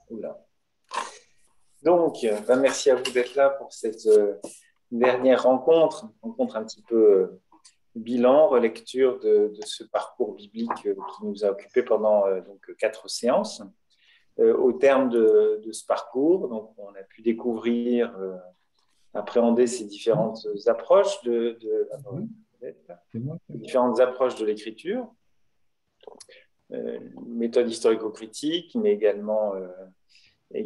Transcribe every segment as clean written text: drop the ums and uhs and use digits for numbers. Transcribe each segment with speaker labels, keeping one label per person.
Speaker 1: Oula. Donc, merci à vous d'être là pour cette dernière rencontre un petit peu bilan, relecture de ce parcours biblique qui nous a occupé pendant donc 4 séances. Au terme de ce parcours, donc, on a pu découvrir, appréhender ces différentes approches différentes approches de l'écriture, méthode historico-critique, mais également la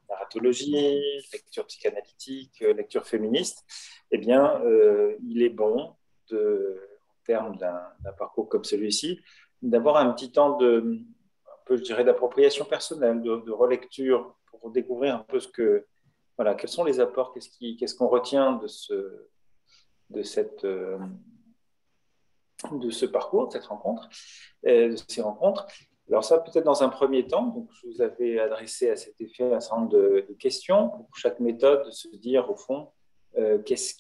Speaker 1: narratologie, lecture psychanalytique, lecture féministe. Eh bien, il est bon, en termes d'un parcours comme celui-ci, d'avoir un petit temps je dirais, d'appropriation personnelle, de relecture, pour découvrir un peu quels sont les apports, qu'est-ce qu'on retient de ce parcours, de cette rencontre, de ces rencontres. Alors ça, peut-être dans un premier temps, donc je vous avais adressé à cet effet un certain nombre de questions pour chaque méthode, de se dire au fond, qu'est-ce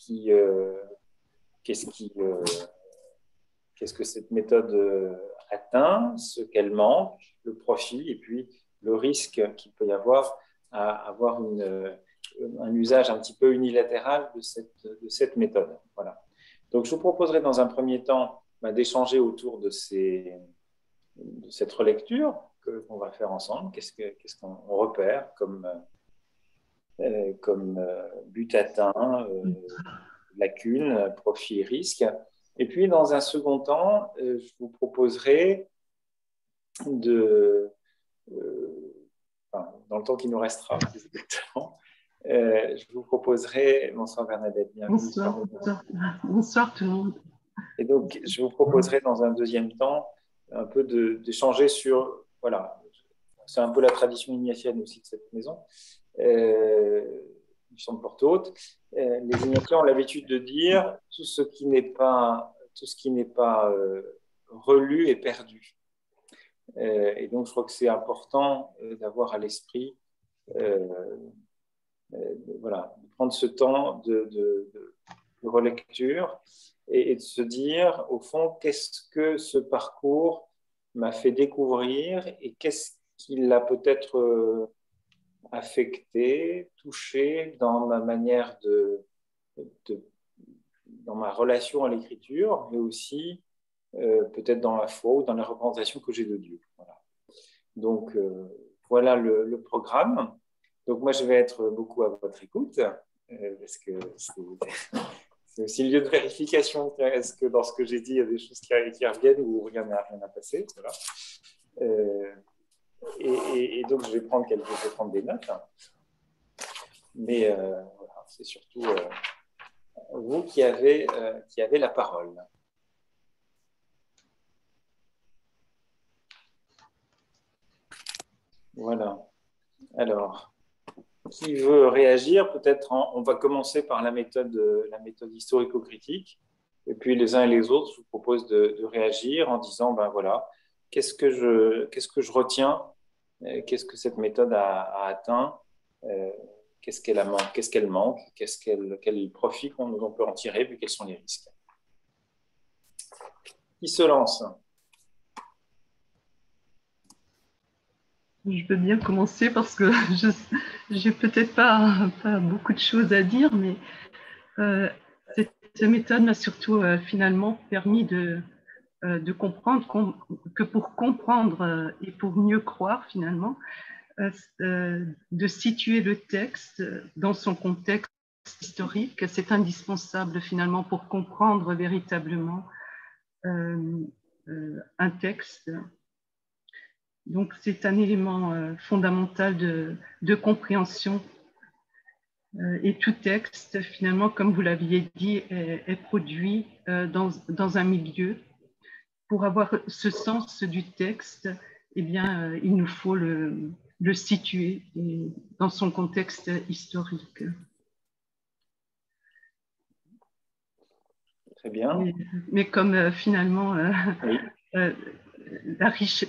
Speaker 1: que cette méthode atteint, ce qu'elle manque, le profit, et puis le risque qu'il peut y avoir à avoir un usage un petit peu unilatéral de cette méthode. Voilà. Donc je vous proposerai dans un premier temps d'échanger autour de cette relecture qu'on va faire ensemble. Qu'est-ce qu'on repère comme but atteint, lacunes, profit et risque. Et puis, dans un second temps, je vous proposerai dans le temps qui nous restera, exactement, je vous proposerai, bonsoir Bernadette, bienvenue.
Speaker 2: Bonsoir tout le monde.
Speaker 1: Et donc, je vous proposerai dans un deuxième temps un peu d'échanger sur, voilà, c'est un peu la tradition ignatienne aussi de cette maison, mission de Porte Haute. Les Ignatiens ont l'habitude de dire tout ce qui n'est pas relu est perdu. Et donc, je crois que c'est important d'avoir à l'esprit, de prendre ce temps de relecture et de se dire, au fond, qu'est-ce que ce parcours m'a fait découvrir et qu'est-ce qui l'a peut-être affecté, touché dans ma manière dans ma relation à l'écriture, mais aussi peut-être dans la foi ou dans la représentation que j'ai de Dieu. Voilà. Donc, voilà le programme. Donc, moi, je vais être beaucoup à votre écoute, parce que c'est aussi le lieu de vérification. Est-ce que dans ce que j'ai dit, il y a des choses qui reviennent ou rien n'a passé, voilà. Et donc, je vais prendre des notes. Mais voilà, c'est surtout vous qui avez la parole. Voilà. Alors, qui veut réagir? Peut-être on va commencer par la méthode historico-critique. Et puis, les uns et les autres, je vous propose de réagir en disant, ben voilà, qu'est-ce que je retiens? Qu'est-ce que cette méthode a atteint? Qu'est-ce qu'elle manque? Quel profit qu'on peut en tirer? Puis quels sont les risques? Qui se lance?
Speaker 2: Je veux bien commencer parce que je n'ai peut-être pas beaucoup de choses à dire, mais cette méthode m'a surtout finalement permis de comprendre que pour comprendre et pour mieux croire finalement, de situer le texte dans son contexte historique, c'est indispensable finalement pour comprendre véritablement un texte. Donc, c'est un élément fondamental de compréhension. Et tout texte, finalement, comme vous l'aviez dit, est produit dans un milieu. Pour avoir ce sens du texte, eh bien, il nous faut le situer dans son contexte historique.
Speaker 1: Très bien.
Speaker 2: Mais comme finalement,
Speaker 1: oui.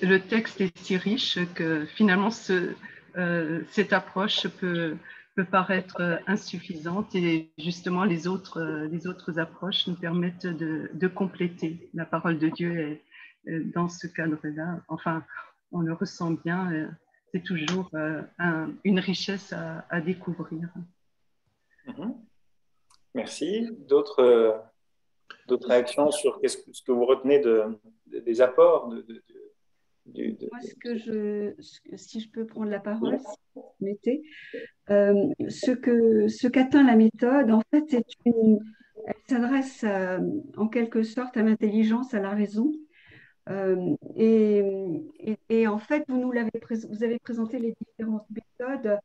Speaker 2: Le texte est si riche que finalement cette approche peut peut paraître insuffisante et justement les autres approches nous permettent de compléter. La parole de Dieu est dans ce cadre-là. Enfin, on le ressent bien, c'est toujours une richesse à découvrir.
Speaker 1: Merci. D'autres réactions sur ce que vous retenez des apports
Speaker 3: Moi, si je peux prendre la parole, si vous permettez, ce qu'atteint la méthode, en fait, elle s'adresse en quelque sorte à l'intelligence, à la raison. Et en fait, vous avez présenté les différentes méthodes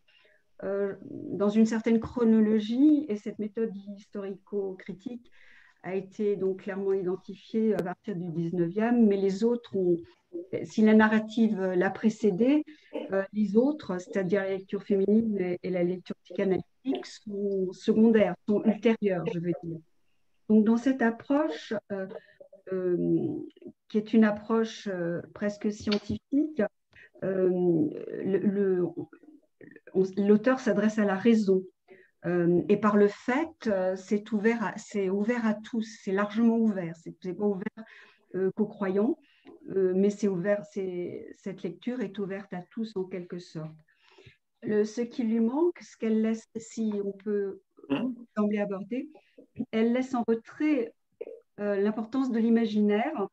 Speaker 3: dans une certaine chronologie, et cette méthode historico-critique a été donc clairement identifiée à partir du 19e, mais les autres si la narrative l'a précédée, les autres, c'est-à-dire la lecture féminine et la lecture psychanalytique, sont secondaires, sont ultérieures, je veux dire. Donc, dans cette approche, qui est une approche presque scientifique, l'auteur s'adresse à la raison. Et par le fait, c'est ouvert à tous, c'est largement ouvert, c'est pas ouvert qu'aux croyants, mais c'est ouvert, cette lecture est ouverte à tous en quelque sorte. Ce qui lui manque, ce qu'elle laisse, si on peut sembler aborder, elle laisse en retrait l'importance de l'imaginaire,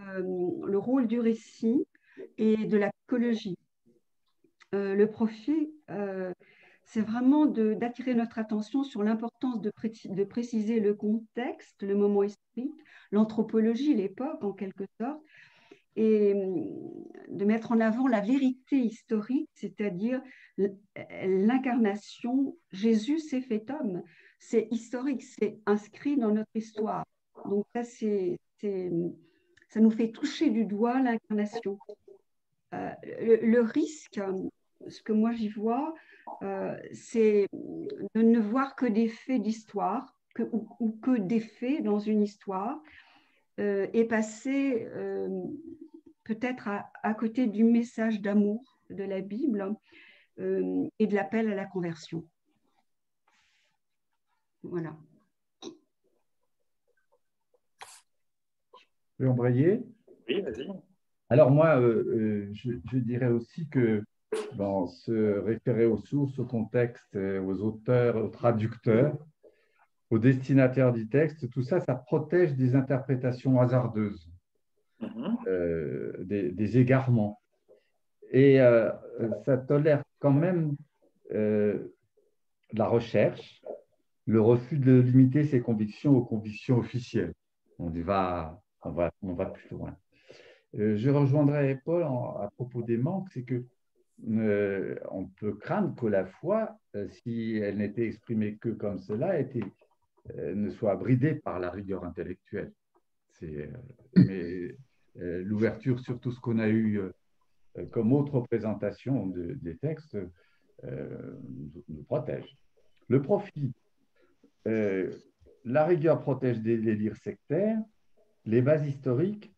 Speaker 3: le rôle du récit et de la psychologie. Le profit, c'est vraiment d'attirer notre attention sur l'importance de préciser le contexte, le moment historique, l'anthropologie, l'époque en quelque sorte, et de mettre en avant la vérité historique, c'est-à-dire l'incarnation. Jésus s'est fait homme, c'est historique, c'est inscrit dans notre histoire. Donc ça, ça nous fait toucher du doigt l'incarnation. Le risque, ce que moi j'y vois, c'est de ne voir que des faits d'histoire ou que des faits dans une histoire et passer peut-être à côté du message d'amour de la Bible et de l'appel à la conversion. Voilà.
Speaker 4: Je peux embrayer ?
Speaker 1: Oui, vas-y.
Speaker 4: Alors moi, je dirais aussi que se référer aux sources, au contexte, aux auteurs, aux traducteurs, aux destinataires du texte, tout ça, ça protège des interprétations hasardeuses, des égarements. Et ça tolère quand même la recherche, le refus de limiter ses convictions aux convictions officielles. On va plus loin. Je rejoindrai Paul à propos des manques, c'est que on peut craindre que la foi, si elle n'était exprimée que comme cela, ne soit bridée par la rigueur intellectuelle. Mais l'ouverture sur tout ce qu'on a eu comme autre représentation des textes nous protège. Le profit. La rigueur protège des délires sectaires, les bases historiques.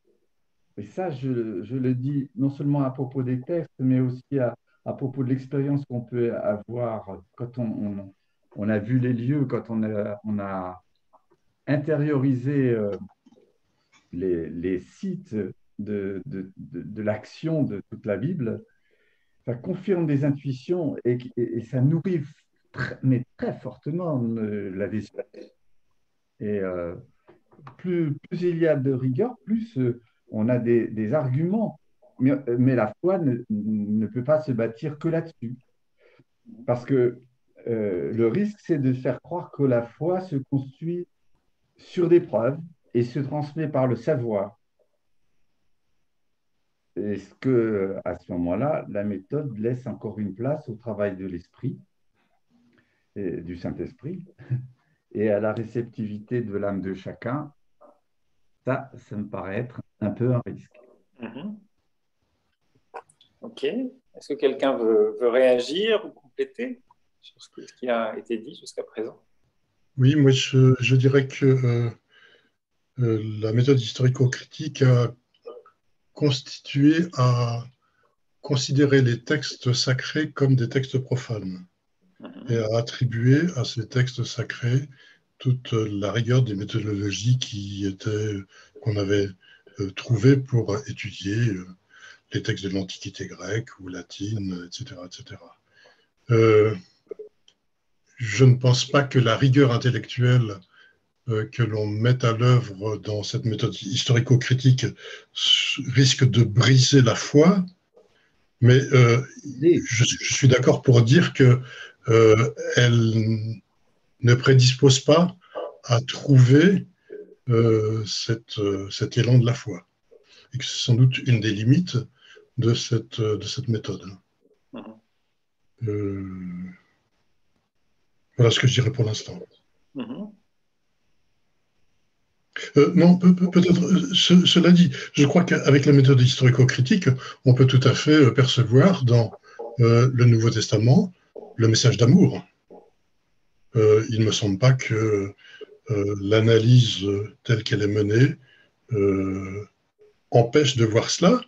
Speaker 4: Et ça, je le dis non seulement à propos des textes, mais aussi à propos de l'expérience qu'on peut avoir quand on a vu les lieux, quand on a intériorisé les sites de l'action de toute la Bible. Ça confirme des intuitions et ça nourrit mais très fortement la vision. Et plus il y a de rigueur, plus on a des arguments. Mais la foi ne peut pas se bâtir que là-dessus. Parce que le risque, c'est de faire croire que la foi se construit sur des preuves et se transmet par le savoir. Est-ce qu'à ce moment-là, la méthode laisse encore une place au travail de l'esprit, et du Saint-Esprit, et à la réceptivité de l'âme de chacun? Ça me paraît être un peu un risque.
Speaker 1: Ok. Est-ce que quelqu'un veut réagir ou compléter sur ce qui a été dit jusqu'à présent?
Speaker 5: Oui, moi je dirais que la méthode historico-critique a constitué à considérer les textes sacrés comme des textes profanes. et a attribué à ces textes sacrés toute la rigueur des méthodologies qu'on avait trouvées pour étudier les textes de l'Antiquité grecque ou latine, etc. etc. Je ne pense pas que la rigueur intellectuelle que l'on met à l'œuvre dans cette méthode historico-critique risque de briser la foi, mais je suis d'accord pour dire qu'elle ne prédispose pas à trouver cet élan de la foi, et que c'est sans doute une des limites de cette méthode. Voilà ce que je dirais pour l'instant. Non, peut-être, cela dit, je crois qu'avec la méthode historico-critique, on peut tout à fait percevoir dans le Nouveau Testament le message d'amour. Il ne me semble pas que l'analyse telle qu'elle est menée empêche de voir cela,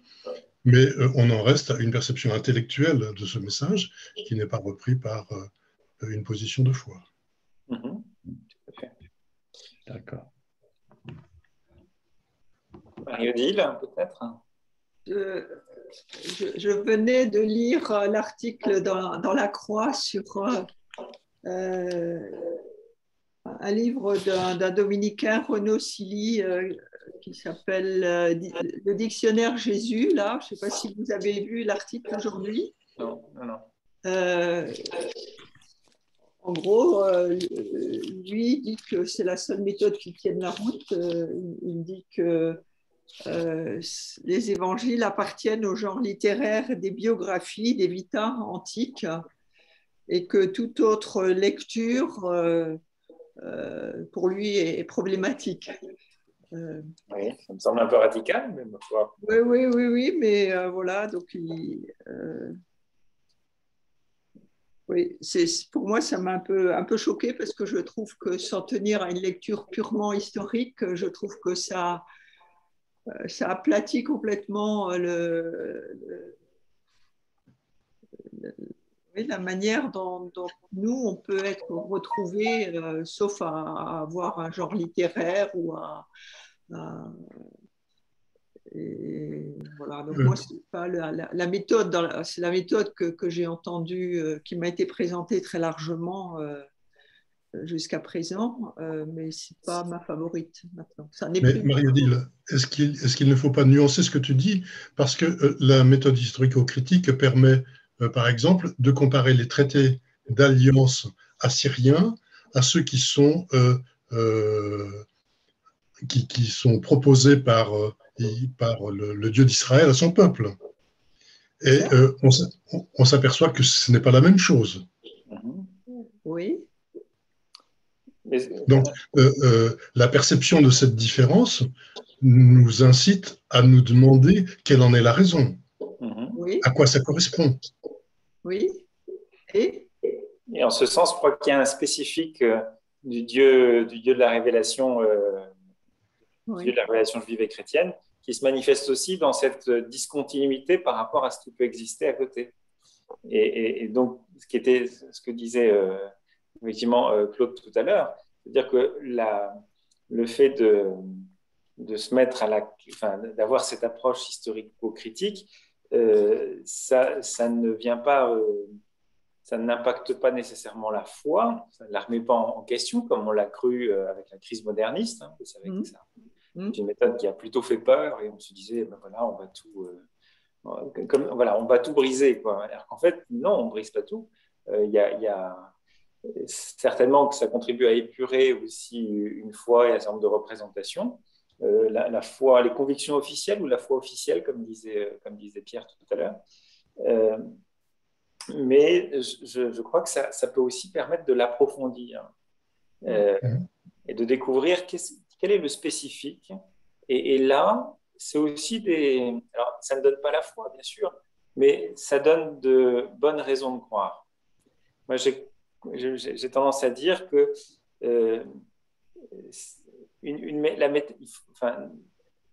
Speaker 5: mais on en reste à une perception intellectuelle de ce message qui n'est pas repris par une position de foi.
Speaker 4: D'accord.
Speaker 1: Marie-Odile, peut-être?
Speaker 6: Je venais de lire l'article dans La Croix sur un livre d'un dominicain, Renaud Silly, qui s'appelle Le Dictionnaire Jésus. Là, je ne sais pas si vous avez vu l'article aujourd'hui.
Speaker 1: Non.
Speaker 6: En gros, lui dit que c'est la seule méthode qui tienne la route. Il dit que les évangiles appartiennent au genre littéraire des biographies, des vita antiques, et que toute autre lecture, pour lui, est problématique.
Speaker 1: Oui, ça me semble un peu radical, mais ma foi.
Speaker 6: Oui, mais voilà, donc oui, pour moi, ça m'a un peu choqué parce que je trouve que sans tenir à une lecture purement historique, je trouve que ça aplatit complètement la manière dont nous, on peut être retrouvés, sauf à avoir un genre littéraire ou et voilà. Donc moi, c'est pas la méthode, c'est la méthode que j'ai entendue, qui m'a été présentée très largement jusqu'à présent, mais c'est pas ma favorite maintenant. Ça n'est
Speaker 5: Mais
Speaker 6: plus.
Speaker 5: Marie-Odile, est-ce qu'il ne faut pas nuancer ce que tu dis? Parce que la méthode historico-critique permet, par exemple, de comparer les traités d'alliance assyriens à ceux qui sont proposés par le Dieu d'Israël à son peuple. Et on s'aperçoit que ce n'est pas la même chose.
Speaker 6: Oui.
Speaker 5: Donc, la perception de cette différence nous incite à nous demander quelle en est la raison, à quoi ça correspond.
Speaker 6: Oui. Et
Speaker 1: en ce sens, je crois qu'il y a un spécifique du Dieu de la révélation, Dieu de la révélation juive et chrétienne, qui se manifeste aussi dans cette discontinuité par rapport à ce qui peut exister à côté. Et donc, ce que disait effectivement Claude tout à l'heure, c'est-à-dire que le fait de se mettre d'avoir cette approche historico-critique, ça ne vient pas, ça n'impacte pas nécessairement la foi, ça ne la remet pas en question comme on l'a cru avec la crise moderniste. Vous savez que c'est une méthode qui a plutôt fait peur et on se disait, ben voilà, on va tout, on va tout briser, quoi. Alors qu'en fait, non, on ne brise pas tout. Il y a certainement que ça contribue à épurer aussi une foi et un certain nombre de représentations. La foi, les convictions officielles ou la foi officielle, comme disait Pierre tout à l'heure. Mais je crois que ça peut aussi permettre de l'approfondir et de découvrir quel est le spécifique. Et là, c'est aussi alors, ça ne donne pas la foi, bien sûr, mais ça donne de bonnes raisons de croire. Moi, j'ai tendance à dire que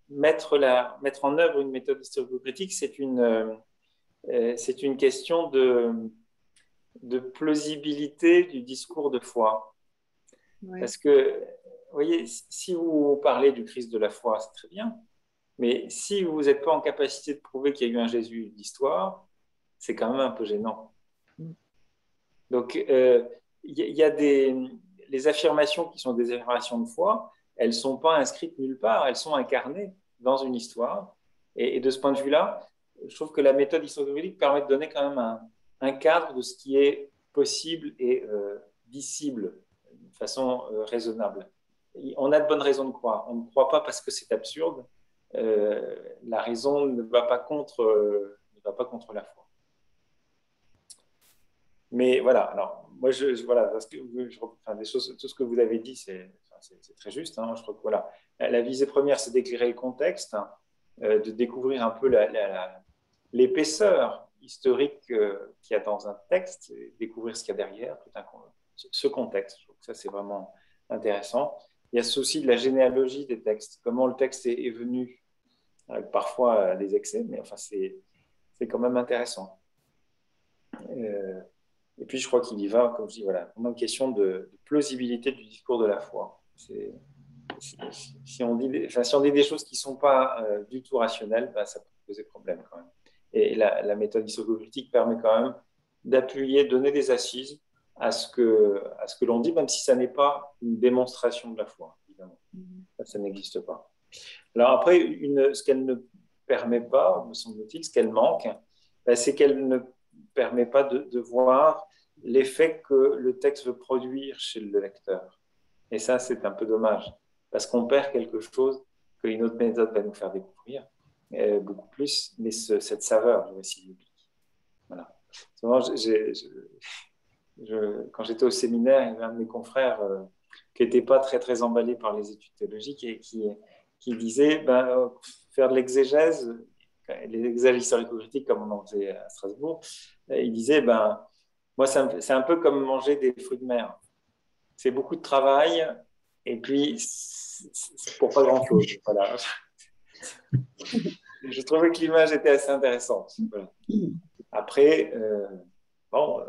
Speaker 1: mettre en œuvre une méthode historico-critique, c'est une question de plausibilité du discours de foi.
Speaker 6: Ouais.
Speaker 1: Parce que, vous voyez, si vous parlez du Christ de la foi, c'est très bien, mais si vous n'êtes pas en capacité de prouver qu'il y a eu un Jésus d'histoire, c'est quand même un peu gênant. Donc, y a les affirmations qui sont des affirmations de foi, elles ne sont pas inscrites nulle part, elles sont incarnées dans une histoire. Et de ce point de vue-là, je trouve que la méthode historique permet de donner quand même un cadre de ce qui est possible et dissible de façon raisonnable. On a de bonnes raisons de croire. On ne croit pas parce que c'est absurde. La raison ne va pas contre la foi. Mais voilà, alors moi, voilà, parce que des choses, tout ce que vous avez dit, c'est très juste. Hein, je crois que voilà, la visée première, c'est d'éclairer le contexte, de découvrir un peu l'épaisseur historique qu'il y a dans un texte, et découvrir ce qu'il y a derrière, ce contexte. Je trouve que ça, c'est vraiment intéressant. Il y a ce souci de la généalogie des textes, comment le texte est venu, avec parfois des excès, mais enfin, c'est quand même intéressant. Et puis, je crois qu'il y va, comme je dis, voilà, vraiment une question de plausibilité du discours de la foi. Si on dit des choses qui ne sont pas du tout rationnelles, ben, ça peut poser problème quand même. Et la méthode historique permet quand même d'appuyer, donner des assises à ce que l'on dit, même si ça n'est pas une démonstration de la foi, évidemment. Ça n'existe pas. Alors après, ce qu'elle ne permet pas, me semble-t-il, ce qu'elle manque, ben, c'est qu'elle ne permet pas de voir l'effet que le texte veut produire chez le lecteur. Et ça, c'est un peu dommage, parce qu'on perd quelque chose qu'une autre méthode va nous faire découvrir, beaucoup plus, mais cette saveur du récit biblique. Voilà. Souvent, quand j'étais au séminaire, il y avait un de mes confrères qui n'était pas très, très emballé par les études théologiques et qui disait faire de l'exégèse, les exégèses historico-critiques comme on en faisait à Strasbourg, il disait moi, c'est un peu comme manger des fruits de mer. C'est beaucoup de travail et puis c'est pour pas grand-chose. Voilà. Je trouvais que l'image était assez intéressante. Voilà. Après, on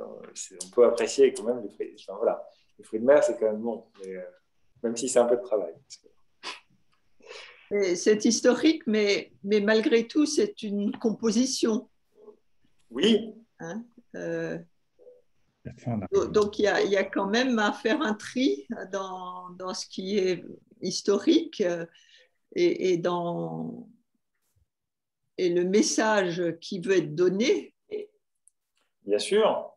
Speaker 1: peut apprécier quand même les fruits. Enfin, voilà. Les fruits de mer, c'est quand même bon, même si c'est un peu de travail.
Speaker 6: C'est historique, mais malgré tout, c'est une composition.
Speaker 1: Oui.
Speaker 6: Hein, donc, il y a quand même à faire un tri dans ce qui est historique et le message qui veut être donné.
Speaker 1: Bien sûr,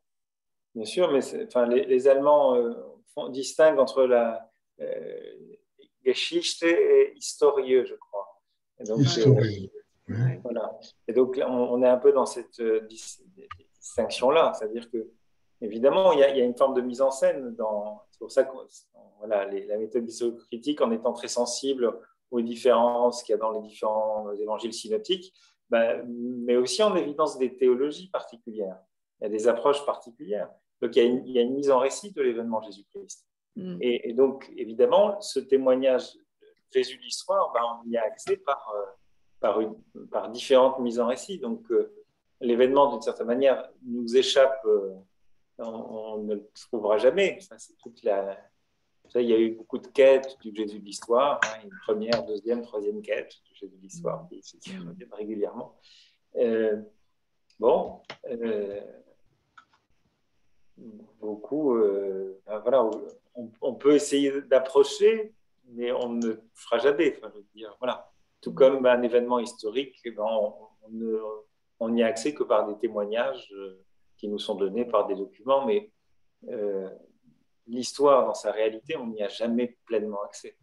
Speaker 1: mais les Allemands distinguent entre la Geschichte et Historie, je crois. Et donc, voilà. Et donc, on est un peu dans cette distinction-là, c'est-à-dire que évidemment, il y a une forme de mise en scène. C'est pour ça que la méthode historique-critique, en étant très sensible aux différences qu'il y a dans les différents évangiles synoptiques, mais aussi en évidence des théologies particulières. Il y a des approches particulières. Donc, il y a une mise en récit de l'événement Jésus-Christ. Et donc, évidemment, ce témoignage Jésus de l'histoire, on y a accès par différentes mises en récit. Donc, l'événement, d'une certaine manière, nous échappe. On ne le trouvera jamais. Il y a eu beaucoup de quêtes du Jésus de l'histoire, une première, deuxième, troisième quête du Jésus de l'histoire qui reviennent régulièrement. Beaucoup, on peut essayer d'approcher, mais on ne le fera jamais. Enfin, je veux dire, voilà. Tout comme un événement historique, on n'y a accès que par des témoignages qui nous sont donnés par des documents, mais l'histoire dans sa réalité, on n'y a jamais pleinement accès.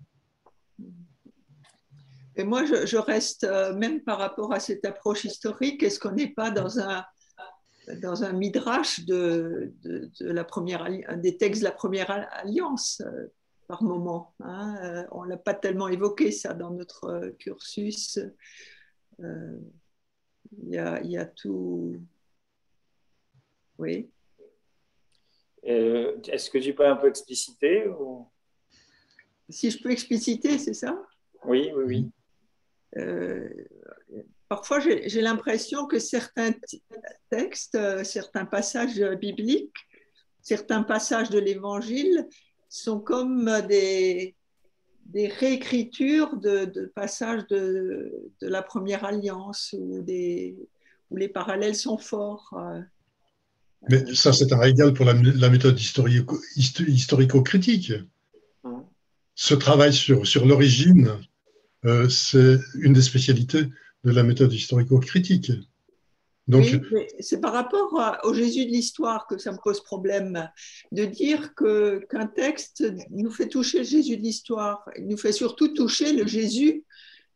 Speaker 6: Et moi, je reste, même par rapport à cette approche historique, est-ce qu'on n'est pas dans un midrash de la des textes de la première alliance par moment, hein? On ne l'a pas tellement évoqué, ça, dans notre cursus. Il y a tout... Oui.
Speaker 1: Est-ce que tu peux un peu expliciter
Speaker 6: Si je peux expliciter, c'est ça?
Speaker 1: Oui, oui, oui.
Speaker 6: Parfois, j'ai l'impression que certains textes, certains passages bibliques certains passages de l'Évangile sont comme des réécritures de passages de la Première Alliance où les parallèles sont forts.
Speaker 5: Mais ça, c'est un régal pour la méthode historico-critique. Ce travail sur l'origine, c'est une des spécialités de la méthode historico-critique. Donc,
Speaker 6: oui, mais c'est par rapport au Jésus de l'histoire que ça me pose problème de dire qu'un texte nous fait toucher le Jésus de l'histoire. Il nous fait surtout toucher le Jésus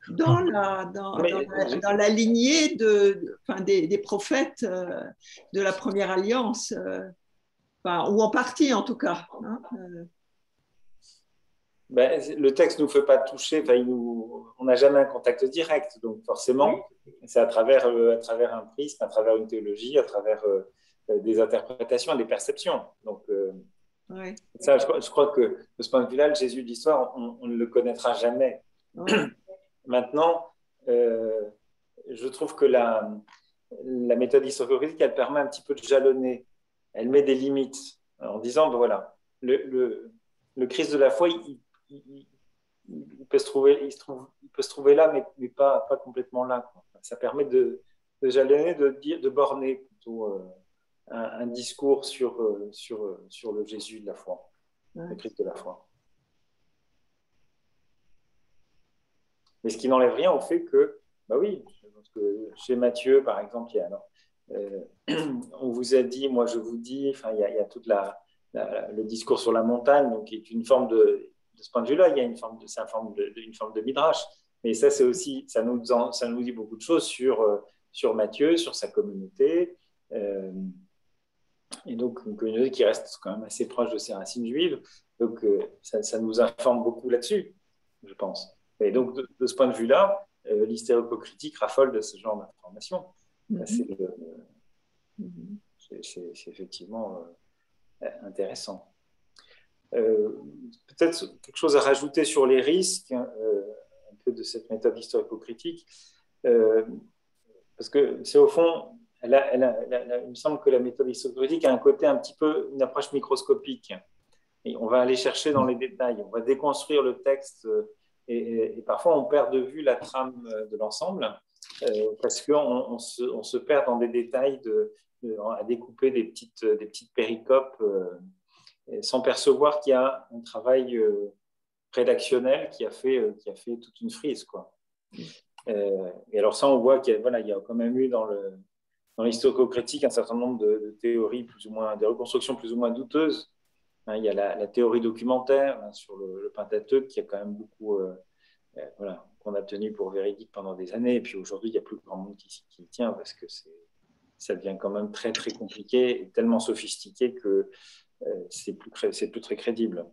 Speaker 6: dans la lignée des prophètes de la Première Alliance, ou en partie en tout cas. Hein.
Speaker 1: Le texte ne nous fait pas toucher, on n'a jamais un contact direct, donc forcément, c'est à travers un prisme, à travers une théologie, à travers des interprétations, des perceptions. Donc, ça, je crois que de ce point de vue-là, le Jésus de l'histoire, on ne le connaîtra jamais. Maintenant, je trouve que la méthode historico-critique, elle permet un petit peu de jalonner. Elle met des limites en disant, ben voilà, le Christ de la foi, il peut se trouver là, mais pas complètement là, quoi. Ça permet de jalonner, de borner plutôt un discours sur le Jésus de la foi, le Christ de la foi. Mais ce qui n'enlève rien au fait que, bah oui, parce que chez Matthieu, par exemple, on vous a dit, moi je vous dis, il y a toute le discours sur la montagne, donc qui est une forme de ce point de vue-là, il y a une forme de midrash. Mais ça, c'est aussi, ça nous dit beaucoup de choses sur Matthieu, sur sa communauté, et donc une communauté qui reste quand même assez proche de ses racines juives. Donc ça nous informe beaucoup là-dessus, je pense. Et donc de ce point de vue-là, l'historico-critique raffole de ce genre d'informations. C'est effectivement intéressant. Peut-être quelque chose à rajouter sur les risques un peu de cette méthode historico-critique, parce que c'est au fond, il me semble que la méthode historico-critique a un côté un petit peu, une approche microscopique. Et on va aller chercher dans les détails, on va déconstruire le texte, et parfois on perd de vue la trame de l'ensemble, parce qu'on se perd dans des détails à découper des petites péricopes, sans percevoir qu'il y a un travail rédactionnel qui a fait toute une frise, quoi. Et alors ça, on voit qu'il y a quand même eu dans l'historico-critique un certain nombre de théories plus ou moins, des reconstructions plus ou moins douteuses. Il y a la théorie documentaire sur le Pentateuque qui a quand même beaucoup, qu'on a tenu pour véridique pendant des années. Et puis aujourd'hui, il n'y a plus grand monde qui y tient parce que ça devient quand même très très compliqué et tellement sophistiqué que c'est plus très crédible.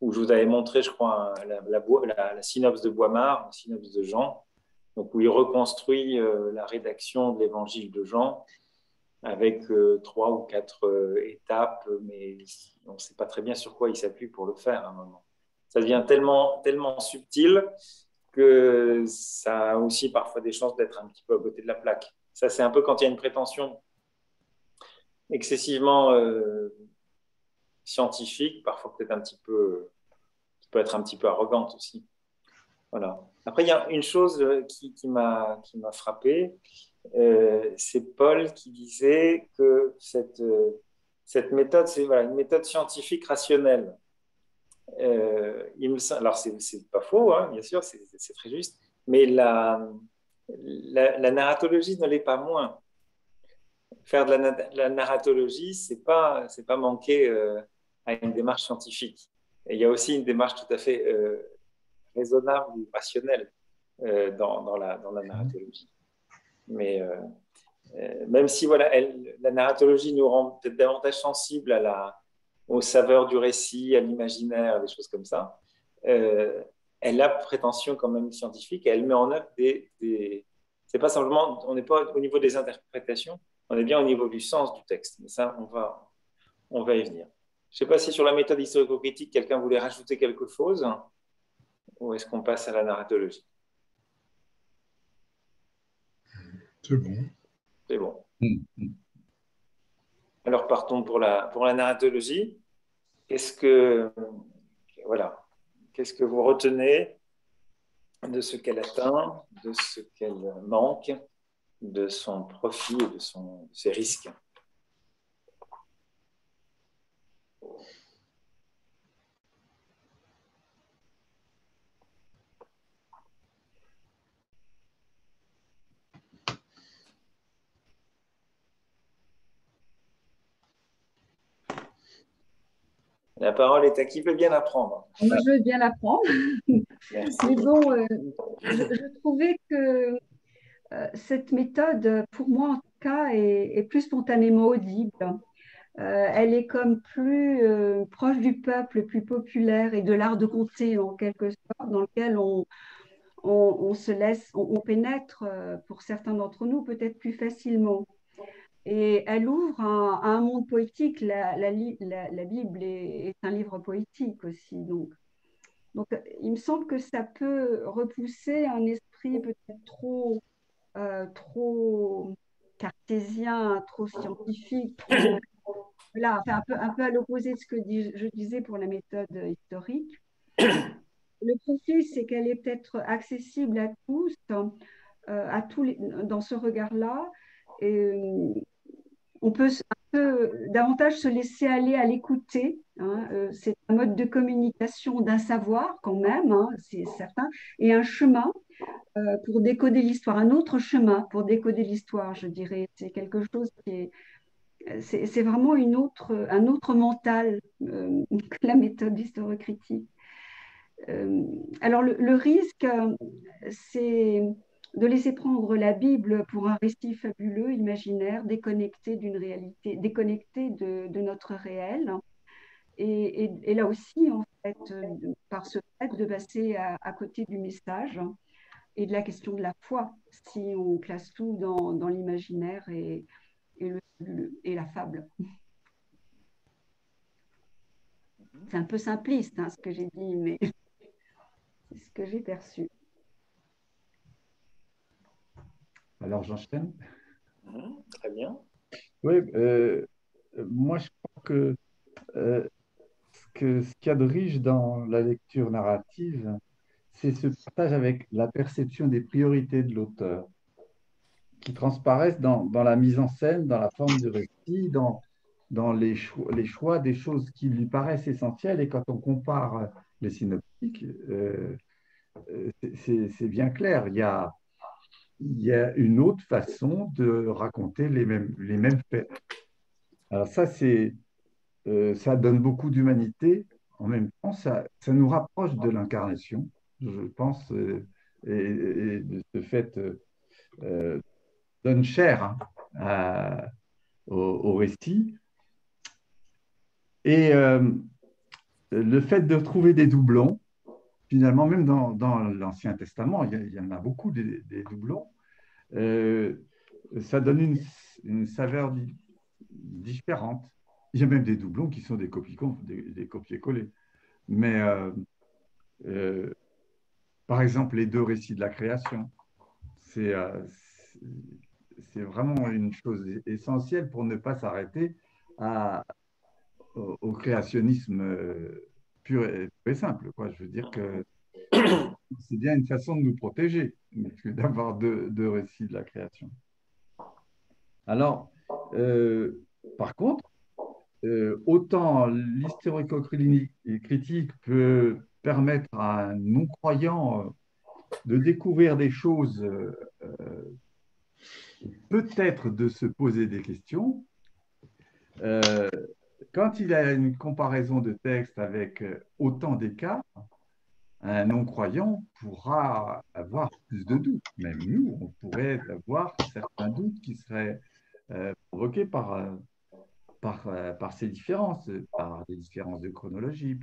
Speaker 1: Où je vous avais montré, je crois, la synopse de Boimard, la synopse de Jean, donc où il reconstruit la rédaction de l'évangile de Jean avec 3 ou 4 étapes, mais on ne sait pas très bien sur quoi il s'appuie pour le faire à un moment. Ça devient tellement, tellement subtil que ça a aussi parfois des chances d'être un petit peu à côté de la plaque. Ça, c'est un peu quand il y a une prétention excessivement scientifique, parfois peut-être qui peut être un petit peu arrogante aussi. Voilà. Après, il y a une chose qui m'a frappé, c'est Paul qui disait que cette méthode, c'est une méthode scientifique rationnelle. Alors, c'est pas faux, hein, bien sûr, c'est très juste, mais la narratologie ne l'est pas moins. Faire de la narratologie, c'est pas manquer à une démarche scientifique. Et il y a aussi une démarche tout à fait raisonnable ou rationnelle dans la narratologie. Mais même si la narratologie nous rend peut-être davantage sensibles aux saveurs du récit, à l'imaginaire, des choses comme ça, elle a prétention quand même scientifique et elle met en œuvre c'est pas simplement, on n'est pas au niveau des interprétations, on est bien au niveau du sens du texte. Mais ça, on va y venir. Je ne sais pas si sur la méthode historico-critique, quelqu'un voulait rajouter quelque chose, ou est-ce qu'on passe à la narratologie?
Speaker 5: C'est bon.
Speaker 1: C'est bon. Alors, partons pour la narratologie. Voilà, qu'est-ce que vous retenez de ce qu'elle atteint, de ce qu'elle manque, de son profit et de ses risques? La parole est à qui veut bien apprendre.
Speaker 3: Moi, je veux bien l'apprendre.
Speaker 1: Merci.
Speaker 3: Mais bon, je trouvais que cette méthode, pour moi en tout cas, est plus spontanément audible. Elle est comme plus proche du peuple, plus populaire et de l'art de conter en quelque sorte, dans lequel on se laisse, on pénètre pour certains d'entre nous peut-être plus facilement. Et elle ouvre à un monde poétique. La Bible est un livre poétique aussi. Donc, il me semble que ça peut repousser un esprit peut-être trop cartésien, trop scientifique, voilà, enfin, un peu à l'opposé de ce que je disais pour la méthode historique. Le profil, c'est qu'elle est peut-être accessible à tous, dans ce regard-là. Et on peut un peu davantage se laisser aller à l'écouter, hein. C'est un mode de communication d'un savoir quand même, hein, c'est certain, et un chemin pour décoder l'histoire, un autre chemin pour décoder l'histoire, je dirais. C'est quelque chose qui est c'est vraiment un autre mental que la méthode historiocritique. Alors le risque, c'est de laisser prendre la Bible pour un récit fabuleux, imaginaire, déconnecté d'une réalité, déconnecté de notre réel. Et là aussi, en fait, par ce fait de passer à côté du message et de la question de la foi, si on classe tout dans l'imaginaire et la fable. C'est un peu simpliste, hein, ce que j'ai dit, mais c'est ce que j'ai perçu.
Speaker 4: Alors, j'enchaîne.
Speaker 1: Très bien.
Speaker 4: Oui, moi, je crois ce qu'il y a de riche dans la lecture narrative, c'est ce partage avec la perception des priorités de l'auteur, qui transparaissent dans la mise en scène, dans la forme du récit, dans les choix des choses qui lui paraissent essentielles. Et quand on compare les synoptiques, c'est bien clair. Il y a une autre façon de raconter les mêmes faits. Alors ça donne beaucoup d'humanité. En même temps, ça nous rapproche de l'incarnation, je pense, et de ce fait donne chair, hein, au récit. Et le fait de trouver des doublons, finalement, même dans l'Ancien Testament, il y en a beaucoup des doublons, euh, ça donne une saveur différente. Il y a même des doublons qui sont des copier-coller. Mais euh, par exemple, les deux récits de la création, c'est c'est vraiment une chose essentielle pour ne pas s'arrêter au créationnisme pur et simple, quoi. Je veux dire que c'est bien une façon de nous protéger que d'avoir deux récits de la création. Alors, par contre, autant l'historico-critique peut permettre à un non-croyant de découvrir des choses, peut-être de se poser des questions, euh, quand il a une comparaison de texte avec autant d'écarts, un non-croyant pourra avoir plus de doutes. Même nous, on pourrait avoir certains doutes qui seraient provoqués par ces différences, par les différences de chronologie,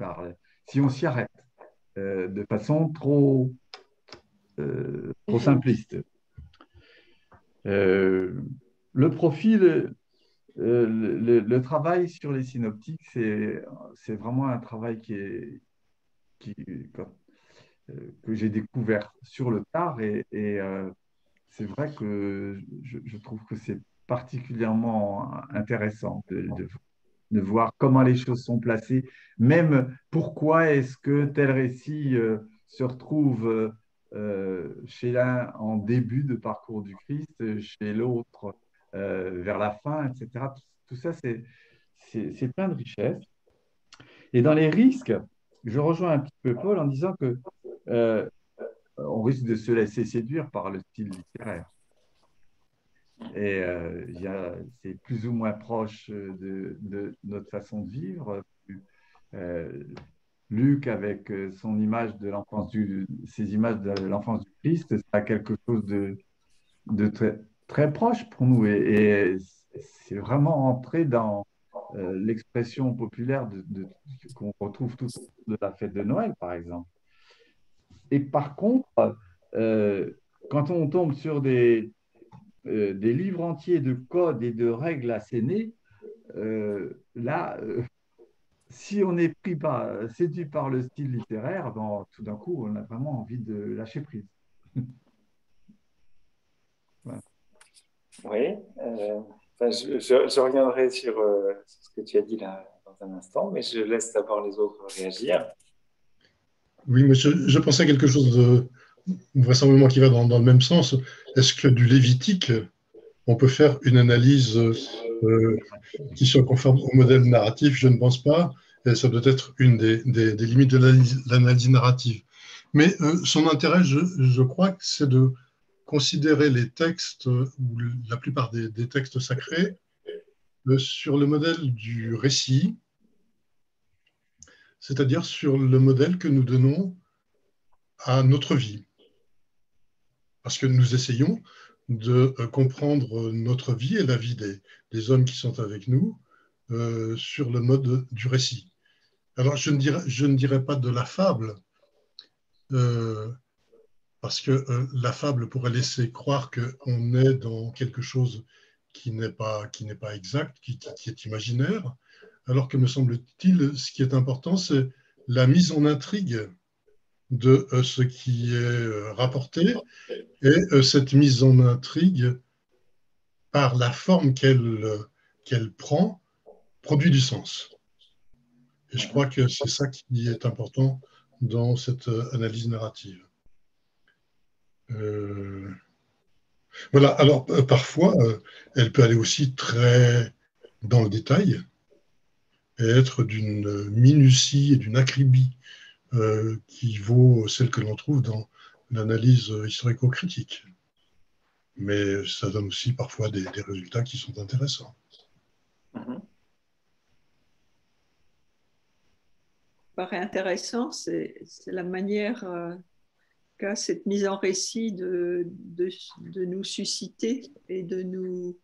Speaker 4: si on s'y arrête de façon trop simpliste. Le profil, le travail sur les synoptiques, c'est vraiment un travail qui, que j'ai découvert sur le tard et c'est vrai que je trouve que c'est particulièrement intéressant de voir comment les choses sont placées, même pourquoi est-ce que tel récit se retrouve chez l'un en début de parcours du Christ, chez l'autre vers la fin, etc. Tout ça, c'est plein de richesses. Et dans les risques, je rejoins un petit peu Paul en disant que on risque de se laisser séduire par le style littéraire. Et c'est plus ou moins proche de notre façon de vivre. Luc, avec son image de ses images de l'enfance du Christ, ça a quelque chose de très, très proche pour nous. Et c'est vraiment entré dans l'expression populaire qu'on retrouve tout au long de la fête de Noël, par exemple. Et par contre, quand on tombe sur des livres entiers de codes et de règles assénées, là, si on est séduit par le style littéraire, ben, tout d'un coup, on a vraiment envie de lâcher prise. Voilà.
Speaker 1: Oui, je reviendrai sur ce que tu as dit là dans un instant, mais je laisse d'abord les autres réagir.
Speaker 5: Oui, mais je pensais à quelque chose de vraisemblablement qui va dans le même sens. Est-ce que du Lévitique, on peut faire une analyse qui soit conforme au modèle narratif? Je ne pense pas. Et ça doit être une des limites de l'analyse narrative. Mais son intérêt, je crois, c'est de considérer les textes, ou la plupart des textes sacrés, sur le modèle du récit, c'est-à-dire sur le modèle que nous donnons à notre vie. Parce que nous essayons de comprendre notre vie et la vie des hommes qui sont avec nous sur le mode du récit. Alors, je ne dirais pas de la fable, parce que la fable pourrait laisser croire qu'on est dans quelque chose qui n'est pas exact, qui est imaginaire, alors que, me semble-t-il, ce qui est important, c'est la mise en intrigue de ce qui est rapporté, et cette mise en intrigue, par la forme qu'elle prend, produit du sens. Et je crois que c'est ça qui est important dans cette analyse narrative. Voilà, alors parfois, elle peut aller aussi très dans le détail et être d'une minutie et d'une acribie qui vaut celle que l'on trouve dans l'analyse historico-critique. Mais ça donne aussi parfois des résultats qui sont intéressants.
Speaker 6: Paraît intéressant, c'est la manière qu'a cette mise en récit de nous susciter et de nous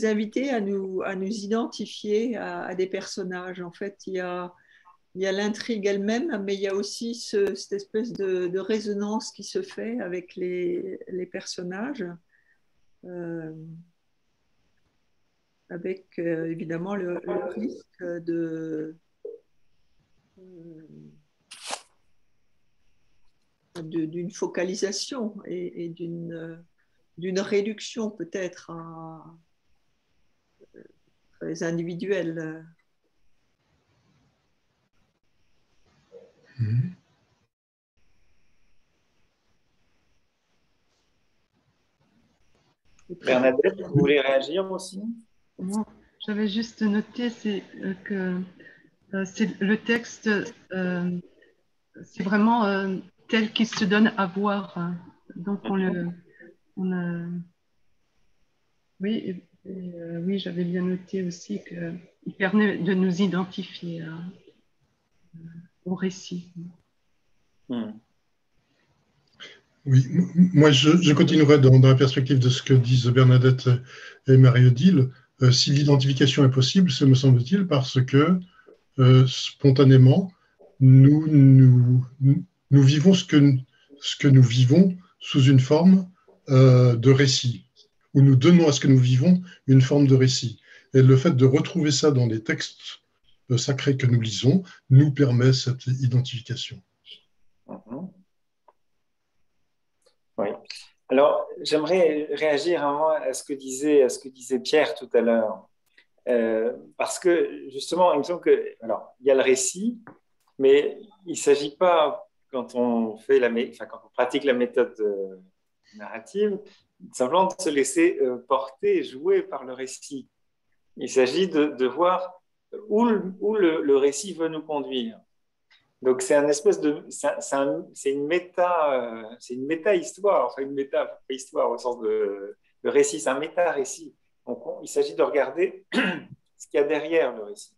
Speaker 6: inviter à nous identifier à des personnages. En fait, il y a l'intrigue elle-même, mais il y a aussi cette espèce de résonance qui se fait avec les personnages, avec évidemment le risque d'une focalisation et d'une réduction peut-être très individuelle.
Speaker 1: Bernadette, vous voulez réagir aussi?
Speaker 2: Non, j'avais juste noté que le texte, c'est vraiment tel qu'il se donne à voir. Donc, oui, oui, j'avais bien noté aussi qu'il permet de nous identifier au récit.
Speaker 5: Oui, moi je continuerai dans la perspective de ce que disent Bernadette et Marie-Odile. Si l'identification est possible, c'est, me semble-t-il, parce que spontanément, nous vivons ce que nous vivons sous une forme de récit, où nous donnons à ce que nous vivons une forme de récit. Et le fait de retrouver ça dans les textes sacrés que nous lisons nous permet cette identification.
Speaker 1: Oui, Alors, j'aimerais réagir à ce que disait Pierre tout à l'heure. Parce que, justement, il me semble que, alors, il y a le récit, mais il ne s'agit pas, quand on pratique la méthode narrative, simplement de se laisser porter et jouer par le récit. Il s'agit de voir où le récit veut nous conduire. Donc c'est un espèce de, c'est une méta-histoire, enfin une méta-histoire au sens de le récit, c'est un méta-récit. Donc il s'agit de regarder ce qu'il y a derrière le récit.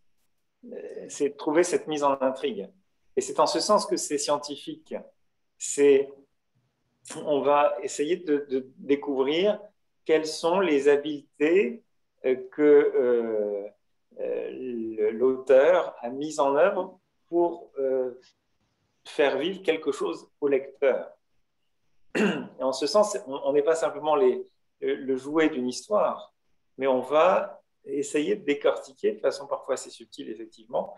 Speaker 1: C'est de trouver cette mise en intrigue. Et c'est en ce sens que c'est scientifique. On va essayer de découvrir quelles sont les habiletés que l'auteur a mises en œuvre pour faire vivre quelque chose au lecteur. Et en ce sens, on n'est pas simplement le jouet d'une histoire, mais on va essayer de décortiquer de façon parfois assez subtile, effectivement,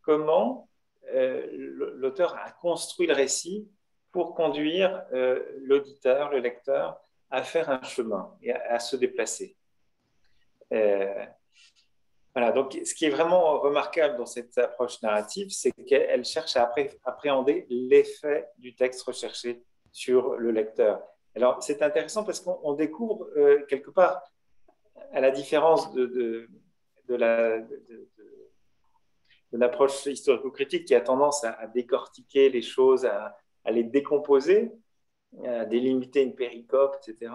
Speaker 1: comment l'auteur a construit le récit pour conduire l'auditeur, le lecteur, à faire un chemin et à se déplacer. Voilà, donc ce qui est vraiment remarquable dans cette approche narrative, c'est qu'elle cherche à appréhender l'effet du texte recherché sur le lecteur. Alors, c'est intéressant parce qu'on découvre quelque part, à la différence de l'approche historico-critique qui a tendance à décortiquer les choses, à les décomposer, à délimiter une péricope, etc.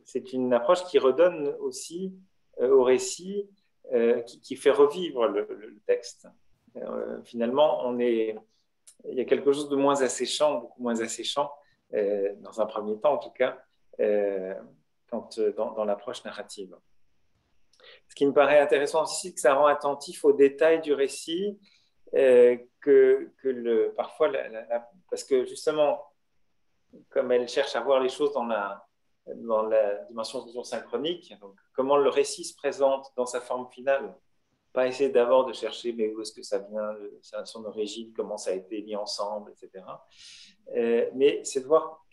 Speaker 1: C'est une approche qui redonne aussi au récit, qui fait revivre le texte. Finalement, il y a quelque chose de moins asséchant, beaucoup moins asséchant, dans un premier temps en tout cas, dans l'approche narrative. Ce qui me paraît intéressant aussi, c'est que ça rend attentif aux détails du récit, parfois, parce que justement, comme elle cherche à voir les choses dans la dimension synchronique, donc comment le récit se présente dans sa forme finale, pas essayer d'abord de chercher mais où est-ce que ça vient, son origine, comment ça a été mis ensemble, etc. Mais c'est de voir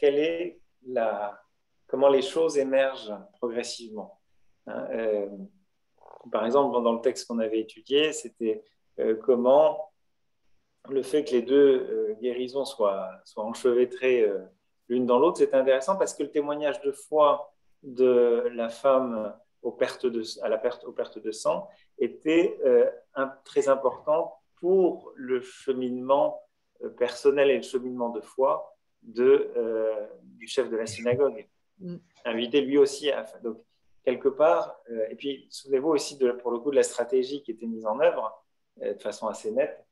Speaker 1: comment les choses émergent progressivement. Par exemple, dans le texte qu'on avait étudié, c'était comment le fait que les deux guérisons soient enchevêtrées l'une dans l'autre, c'est intéressant parce que le témoignage de foi de la femme aux pertes de sang était très important pour le cheminement personnel et le cheminement de foi du chef de la synagogue, invité lui aussi donc quelque part, et puis souvenez-vous aussi pour le coup de la stratégie qui était mise en œuvre de façon assez nette,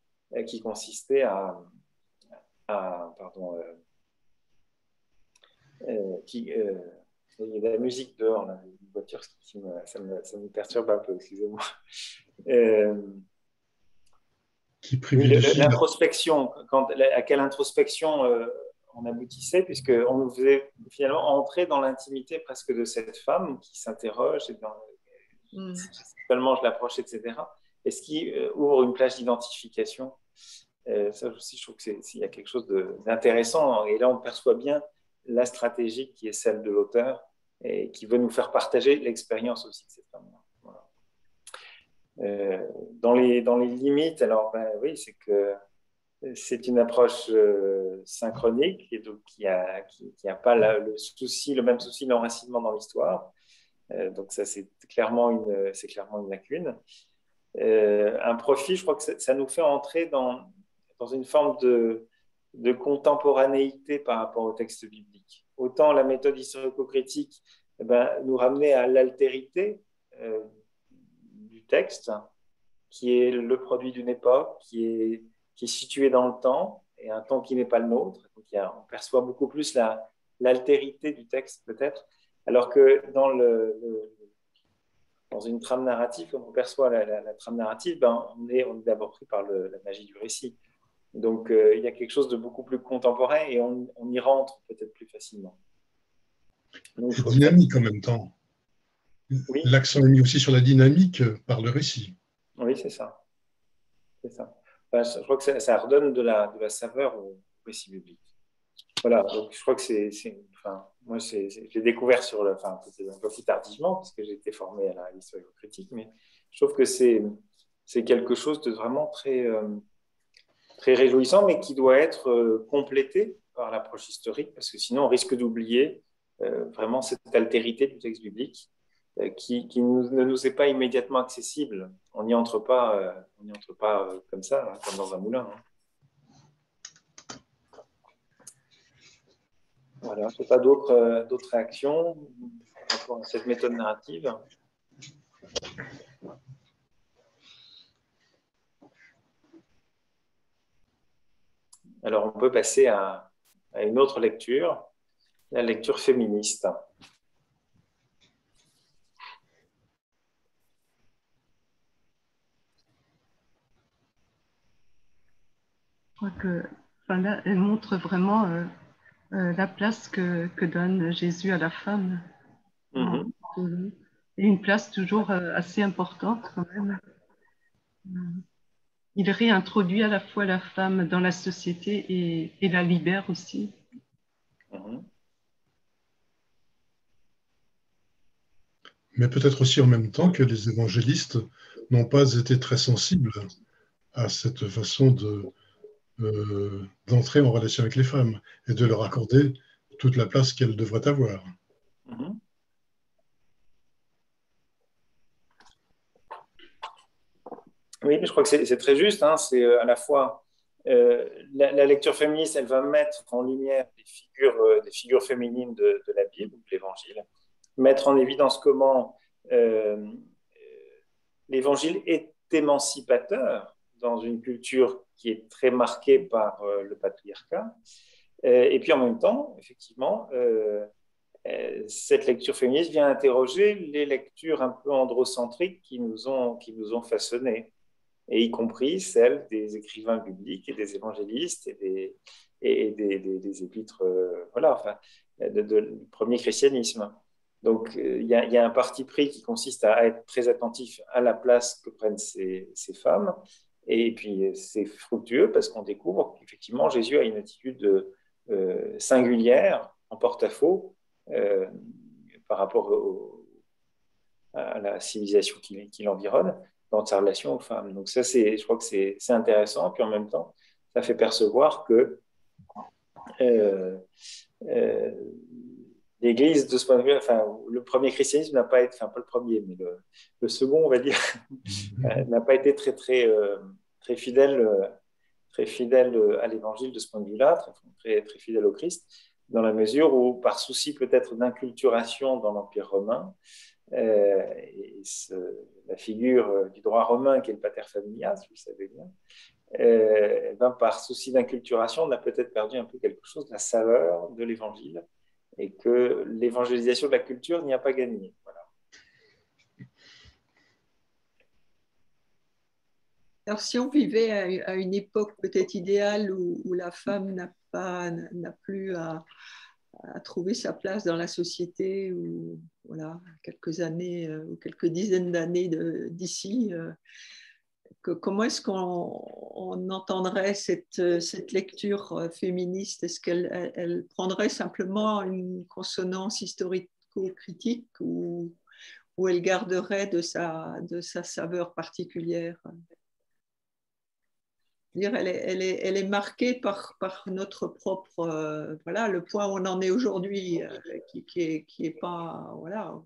Speaker 1: qui consistait il y a de la musique dehors, là, une voiture, ça me perturbe un peu, excusez-moi. L'introspection, à quelle introspection on aboutissait, puisqu'on nous faisait finalement entrer dans l'intimité presque de cette femme qui s'interroge, seulement je l'approche, etc. Et ce qui ouvre une plage d'identification. Ça aussi, je trouve qu'il y a quelque chose d'intéressant. Et là, on perçoit bien la stratégie qui est celle de l'auteur et qui veut nous faire partager l'expérience aussi de cette femme-là. Voilà. Dans les limites, alors oui, c'est que c'est une approche synchronique et donc qui a pas le même souci d'enracinement dans l'histoire. Donc ça, c'est clairement une lacune. Un profil, je crois que ça nous fait entrer dans une forme de contemporanéité par rapport au texte biblique. Autant la méthode historico-critique nous ramenait à l'altérité du texte, qui est le produit d'une époque, qui est situé dans le temps, et un temps qui n'est pas le nôtre. Donc, on perçoit beaucoup plus l'altérité du texte, peut-être, alors que dans une trame narrative, comme on perçoit la trame narrative, on est d'abord pris par la magie du récit. Donc, il y a quelque chose de beaucoup plus contemporain et on y rentre peut-être plus facilement.
Speaker 5: C'est dynamique en même temps. Oui. L'accent est mis aussi sur la dynamique par le récit.
Speaker 1: Oui, c'est ça. Je crois que ça redonne de la saveur au récit biblique. voilà, donc je crois que enfin, moi, j'ai découvert enfin, peut-être un peu plus tardivement, parce que j'ai été formé à l'histoire critique, mais je trouve que c'est quelque chose de vraiment très réjouissant, mais qui doit être complété par l'approche historique, parce que sinon on risque d'oublier vraiment cette altérité du texte biblique qui ne nous est pas immédiatement accessible. On n'y entre pas, comme ça, hein, comme dans un moulin. Hein. Voilà, je n'ai pas d'autres réactions par rapport à cette méthode narrative. Alors, on peut passer à une autre lecture, la lecture féministe.
Speaker 2: Je crois que enfin, là, elle montre vraiment la place que donne Jésus à la femme. Et une place toujours assez importante quand même. Il réintroduit à la fois la femme dans la société et la libère aussi.
Speaker 5: Mais peut-être aussi en même temps que les évangélistes n'ont pas été très sensibles à cette façon d'entrer en relation avec les femmes et de leur accorder toute la place qu'elles devraient avoir.
Speaker 1: Oui, je crois que c'est très juste. Hein. C'est à la fois la lecture féministe, elle va mettre en lumière des figures féminines de la Bible, de l'Évangile, mettre en évidence comment l'Évangile est émancipateur dans une culture qui est très marquée par le patriarcat. Et puis en même temps, effectivement, cette lecture féministe vient interroger les lectures un peu androcentriques qui nous ont façonnés, et y compris celles des écrivains bibliques et des évangélistes et des épîtres, voilà, enfin, du premier christianisme. Donc, il y a un parti pris qui consiste à être très attentif à la place que prennent ces femmes. Et puis, c'est fructueux parce qu'on découvre qu'effectivement, Jésus a une attitude singulière, en porte-à-faux, par rapport à la civilisation qui l'environne dans sa relation aux femmes. Donc ça, je crois que c'est intéressant. Puis en même temps, ça fait percevoir que l'Église, de ce point de vue, enfin, le premier christianisme n'a pas été, enfin pas le premier, mais le second, on va dire, n'a pas été très fidèle à l'Évangile de ce point de vue-là, très fidèle au Christ, dans la mesure où, par souci peut-être d'inculturation dans l'Empire romain, la figure du droit romain qui est le pater familias, vous le savez bien, par souci d'inculturation, on a peut-être perdu un peu quelque chose de la saveur de l'évangile et que l'évangélisation de la culture n'y a pas gagné. Voilà.
Speaker 6: Alors, si on vivait à une époque peut-être idéale où la femme n'a plus à trouver sa place dans la société, ou voilà, quelques années ou quelques dizaines d'années d'ici, comment est-ce qu'on entendrait cette lecture féministe? Est-ce qu'elle prendrait simplement une consonance historico-critique ou elle garderait de sa saveur particulière? Elle est marquée par notre propre, voilà, le point où on en est aujourd'hui, qui est pas, voilà.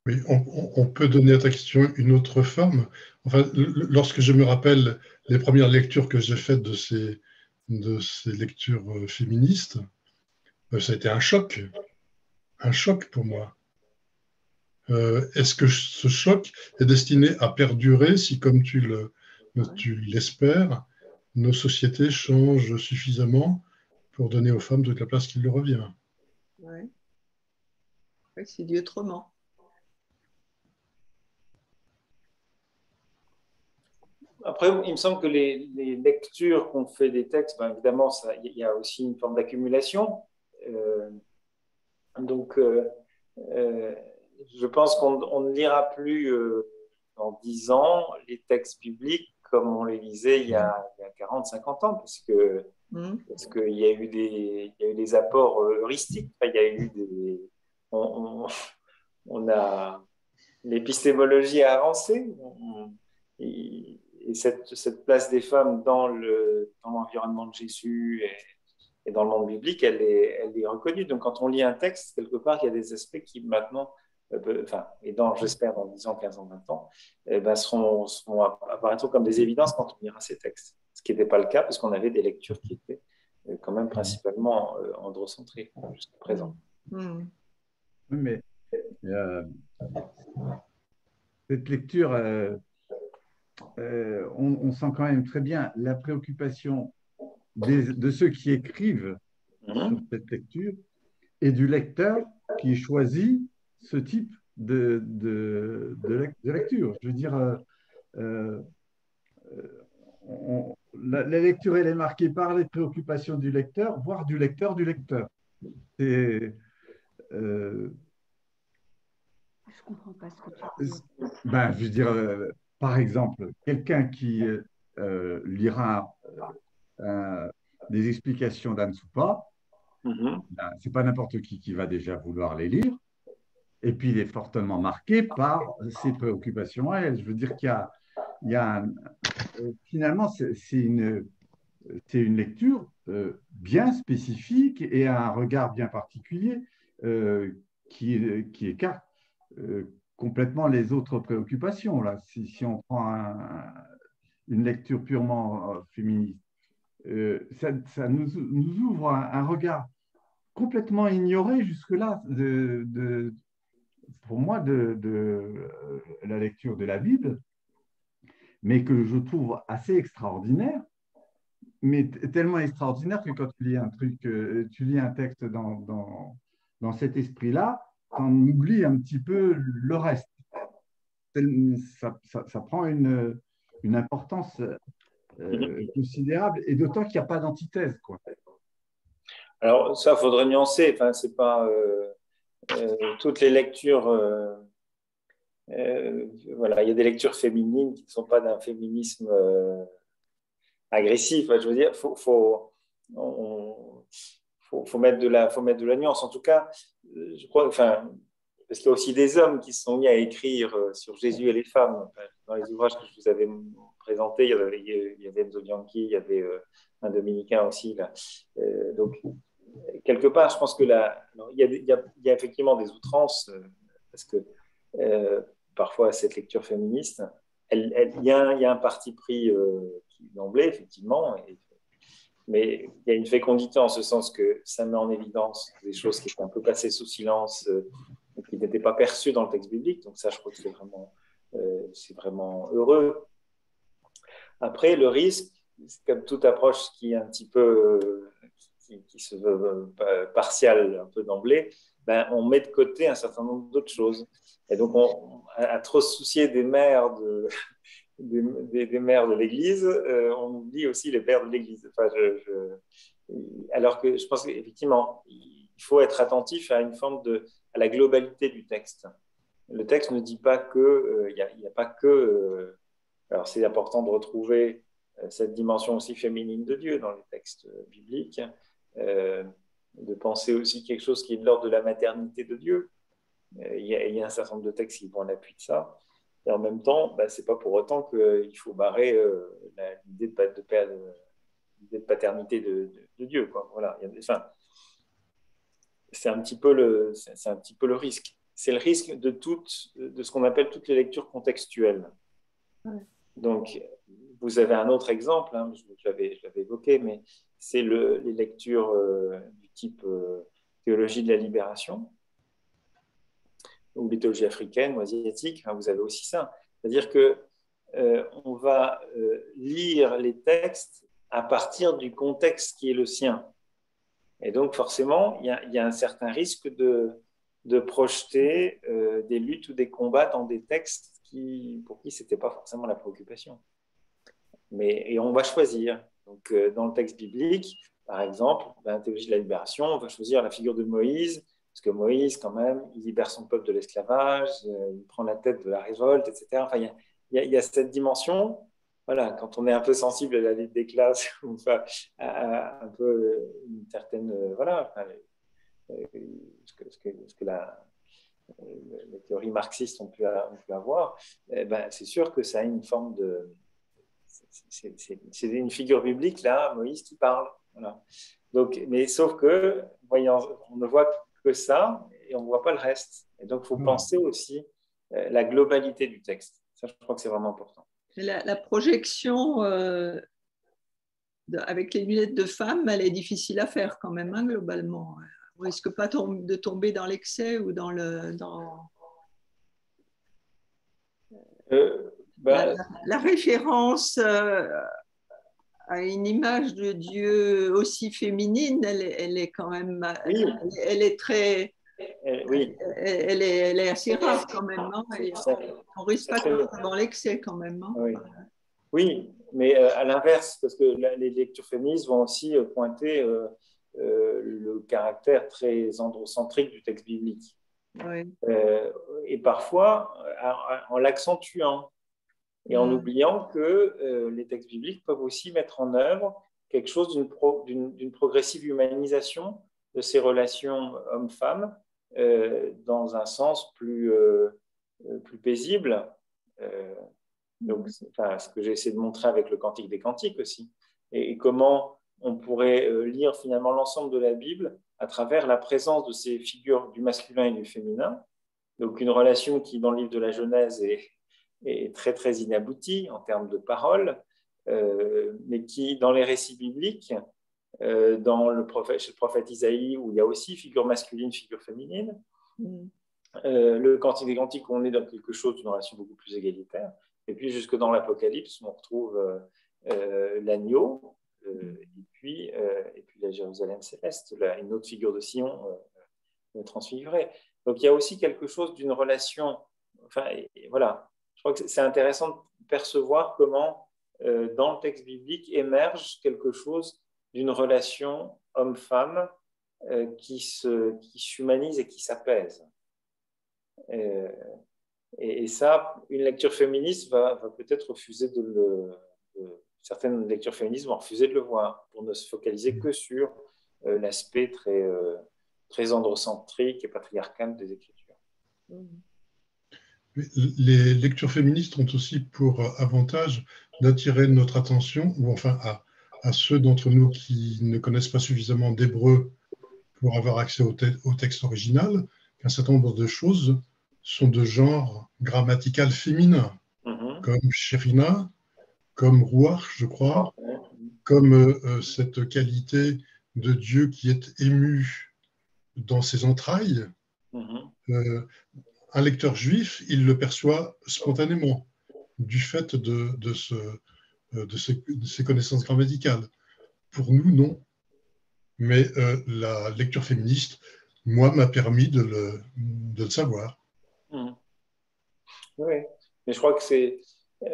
Speaker 5: Oui, on peut donner à ta question une autre forme. Enfin, lorsque je me rappelle les premières lectures que j'ai faites de ces lectures féministes, ça a été un choc pour moi. Est-ce que ce choc est destiné à perdurer si, comme tu l'espères, nos sociétés changent suffisamment pour donner aux femmes toute la place qui leur revient?
Speaker 6: Ouais. Ouais, c'est dit autrement.
Speaker 1: Après, il me semble que les lectures qu'on fait des textes, ben évidemment, il y a aussi une forme d'accumulation. Donc, je pense qu'on ne lira plus dans 10 ans les textes bibliques comme on les lisait il y a 40, 50 ans, parce qu'il y a eu des apports heuristiques. Il y a eu on a l'épistémologie a avancé. Et cette place des femmes dans l'environnement de Jésus et dans le monde biblique, elle est reconnue. Donc, quand on lit un texte, quelque part, il y a des aspects qui maintenant, j'espère dans 10 ans, 15 ans, 20 ans, apparaîtront comme des évidences quand on lira ces textes. Ce qui n'était pas le cas, parce qu'on avait des lectures qui étaient quand même principalement androcentrées jusqu'à présent.
Speaker 4: Oui, mais cette lecture, on sent quand même très bien la préoccupation de ceux qui écrivent sur cette lecture et du lecteur qui choisit ce type de lecture. Je veux dire, la lecture, elle est marquée par les préoccupations du lecteur, voire du lecteur du lecteur. Et,
Speaker 3: je comprends pas ce que tu dis.
Speaker 4: Je veux dire, par exemple, quelqu'un qui lira des explications d'Anne Soupa, c'est pas n'importe qui va déjà vouloir les lire. Et puis, il est fortement marqué par ses préoccupations à elle. Je veux dire qu'il y a finalement, c'est une lecture bien spécifique et un regard bien particulier qui écarte complètement les autres préoccupations. Là. Si on prend une lecture purement féministe, ça nous ouvre un regard complètement ignoré jusque-là pour moi de la lecture de la Bible, mais que je trouve assez extraordinaire, mais tellement extraordinaire que quand tu lis tu lis un texte dans cet esprit-là, tu en oublies un petit peu le reste. Ça prend une importance considérable, et d'autant qu'il n'y a pas d'antithèse, quoi.
Speaker 1: Alors, ça, il faudrait nuancer. Enfin, c'est pas toutes les lectures. Voilà, il y a des lectures féminines qui ne sont pas d'un féminisme agressif. Je veux dire, faut mettre de la nuance. En tout cas, je crois, parce qu'il y a aussi des hommes qui se sont mis à écrire sur Jésus et les femmes. Dans les ouvrages que je vous avais présentés, il y avait Enzo Bianchi, il y avait un dominicain aussi. Là. Donc, quelque part, je pense que il y a effectivement des outrances, parce que parfois, cette lecture féministe, il y a un parti pris d'emblée, effectivement, mais il y a une fécondité en ce sens que ça met en évidence des choses qui étaient un peu passées sous silence, qui n'étaient pas perçues dans le texte biblique. Donc ça, je crois que c'est vraiment heureux. Après, le risque, c'est comme toute approche qui est un petit peu, qui se veut partiale un peu d'emblée, on met de côté un certain nombre d'autres choses. Et donc, à trop se soucier des mères des mères de l'Église, on oublie aussi les pères de l'Église. Alors que je pense qu'effectivement, il faut être attentif à à la globalité du texte. Le texte ne dit pas que, il n'y a pas que. Alors, c'est important de retrouver cette dimension aussi féminine de Dieu dans les textes bibliques, de penser aussi quelque chose qui est de l'ordre de la maternité de Dieu. Il y a un certain nombre de textes qui vont à l'appui de ça. Et en même temps, ce n'est pas pour autant qu'il faut barrer l'idée de paternité de Dieu, quoi. Voilà. C'est un petit peu le risque. C'est le risque de ce qu'on appelle toutes les lectures contextuelles. Ouais. Donc, vous avez un autre exemple, je l'avais évoqué, mais c'est les lectures du type théologie de la libération, ou les théologies africaines ou asiatiques, vous avez aussi ça. C'est-à-dire qu'on va lire les textes à partir du contexte qui est le sien. Et donc, forcément, il y a un certain risque de projeter des luttes ou des combats dans des textes pour qui ce n'était pas forcément la préoccupation. Et on va choisir. Donc, dans le texte biblique, par exemple, la théologie de la libération, on va choisir la figure de Moïse, parce que Moïse, quand même, il libère son peuple de l'esclavage, il prend la tête de la révolte, etc. Enfin, il y a cette dimension voilà, quand on est un peu sensible à la vie des classes, ou enfin, à un peu une certaine, voilà, enfin, ce que les théories marxistes ont pu avoir, eh ben, c'est sûr que ça a une forme de... C'est une figure biblique, là, Moïse qui parle. Voilà. Donc, mais sauf que, voyant, on ne voit que ça et on ne voit pas le reste. Et donc, il faut penser aussi la globalité du texte. Ça, je crois que c'est vraiment important.
Speaker 6: La projection avec les lunettes de femme, elle est difficile à faire quand même, hein, globalement. On risque pas de tomber dans l'excès ou dans le... La référence à une image de Dieu aussi féminine, elle est quand même...
Speaker 1: Oui.
Speaker 6: Elle est très...
Speaker 1: Oui.
Speaker 6: Elle est assez rare quand même. Hein, on risque pas de tomber dans l'excès quand même. Hein.
Speaker 1: Oui. Oui, mais à l'inverse, parce que les lectures féministes vont aussi pointer le caractère très androcentrique du texte biblique.
Speaker 6: Oui.
Speaker 1: Et parfois, en l'accentuant et en oubliant que les textes bibliques peuvent aussi mettre en œuvre quelque chose d'une progressive humanisation de ces relations hommes-femmes dans un sens plus paisible. Donc, enfin, ce que j'ai essayé de montrer avec le Cantique des Cantiques aussi, et comment on pourrait lire finalement l'ensemble de la Bible à travers la présence de ces figures du masculin et du féminin. Donc, une relation qui, dans le livre de la Genèse, est très, très inaboutie en termes de paroles, mais qui, dans les récits bibliques, chez le prophète Isaïe, où il y a aussi figure masculine, figure féminine, le Cantique des Cantiques, on est dans quelque chose d'une relation beaucoup plus égalitaire. Et puis, jusque dans l'Apocalypse, on retrouve l'agneau, et puis la Jérusalem céleste, une autre figure de Sion transfigurée. Donc, il y a aussi quelque chose d'une relation. Enfin, voilà. Je crois que c'est intéressant de percevoir comment, dans le texte biblique, émerge quelque chose d'une relation homme-femme qui s'humanise et qui s'apaise. Et ça, une lecture féministe va peut-être refuser certaines lectures féministes vont refuser de le voir pour ne se focaliser que sur l'aspect très androcentrique et patriarcal des Écritures.
Speaker 5: Les lectures féministes ont aussi pour avantage d'attirer notre attention, ou enfin à ceux d'entre nous qui ne connaissent pas suffisamment d'hébreu pour avoir accès au texte original, qu'un certain nombre de choses sont de genre grammatical féminin, comme Shérina, comme Ruach, je crois, comme cette qualité de Dieu qui est ému dans ses entrailles. Un lecteur juif, il le perçoit spontanément du fait de ses connaissances grammaticales. Pour nous, non. Mais la lecture féministe, moi, m'a permis de le savoir.
Speaker 1: Oui, mais je crois que c'est...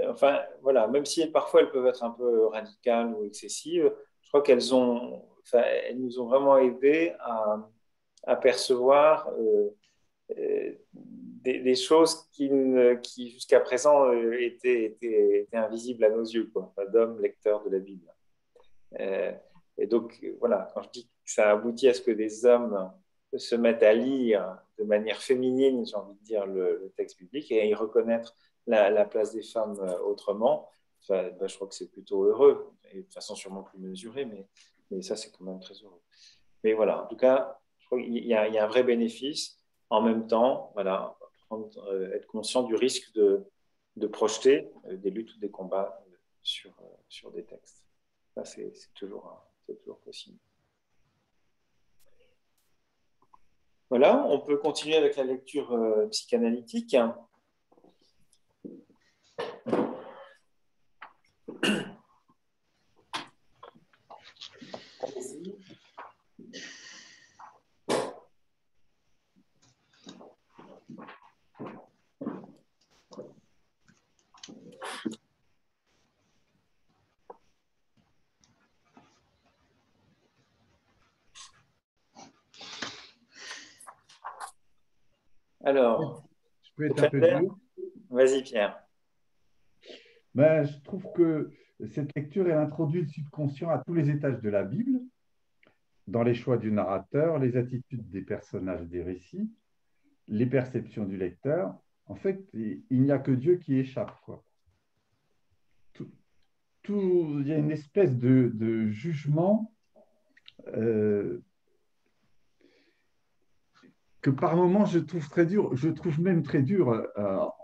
Speaker 1: enfin, voilà, même si parfois elles peuvent être un peu radicales ou excessives, je crois qu'elles elles nous ont vraiment aidés à percevoir des choses qui jusqu'à présent étaient invisibles à nos yeux, quoi, d'hommes lecteurs de la Bible. Et donc, voilà, quand je dis que ça aboutit à ce que des hommes se mettent à lire de manière féminine, j'ai envie de dire, le texte biblique et à y reconnaître la place des femmes autrement, enfin, je crois que c'est plutôt heureux, et de façon sûrement plus mesurée, mais ça, c'est quand même très heureux. Mais voilà, en tout cas, je crois qu'il y a un vrai bénéfice. En même temps, voilà, être conscient du risque de projeter des luttes ou des combats sur des textes. Ça, c'est toujours possible. Voilà, on peut continuer avec la lecture psychanalytique. Alors,
Speaker 4: je peux être un peu dur.
Speaker 1: Vas-y, Pierre.
Speaker 4: Mais je trouve que cette lecture, elle introduit le subconscient à tous les étages de la Bible, dans les choix du narrateur, les attitudes des personnages des récits, les perceptions du lecteur. En fait, il n'y a que Dieu qui échappe, quoi. Il y a une espèce de jugement que par moments je trouve très dur. Je trouve même très dur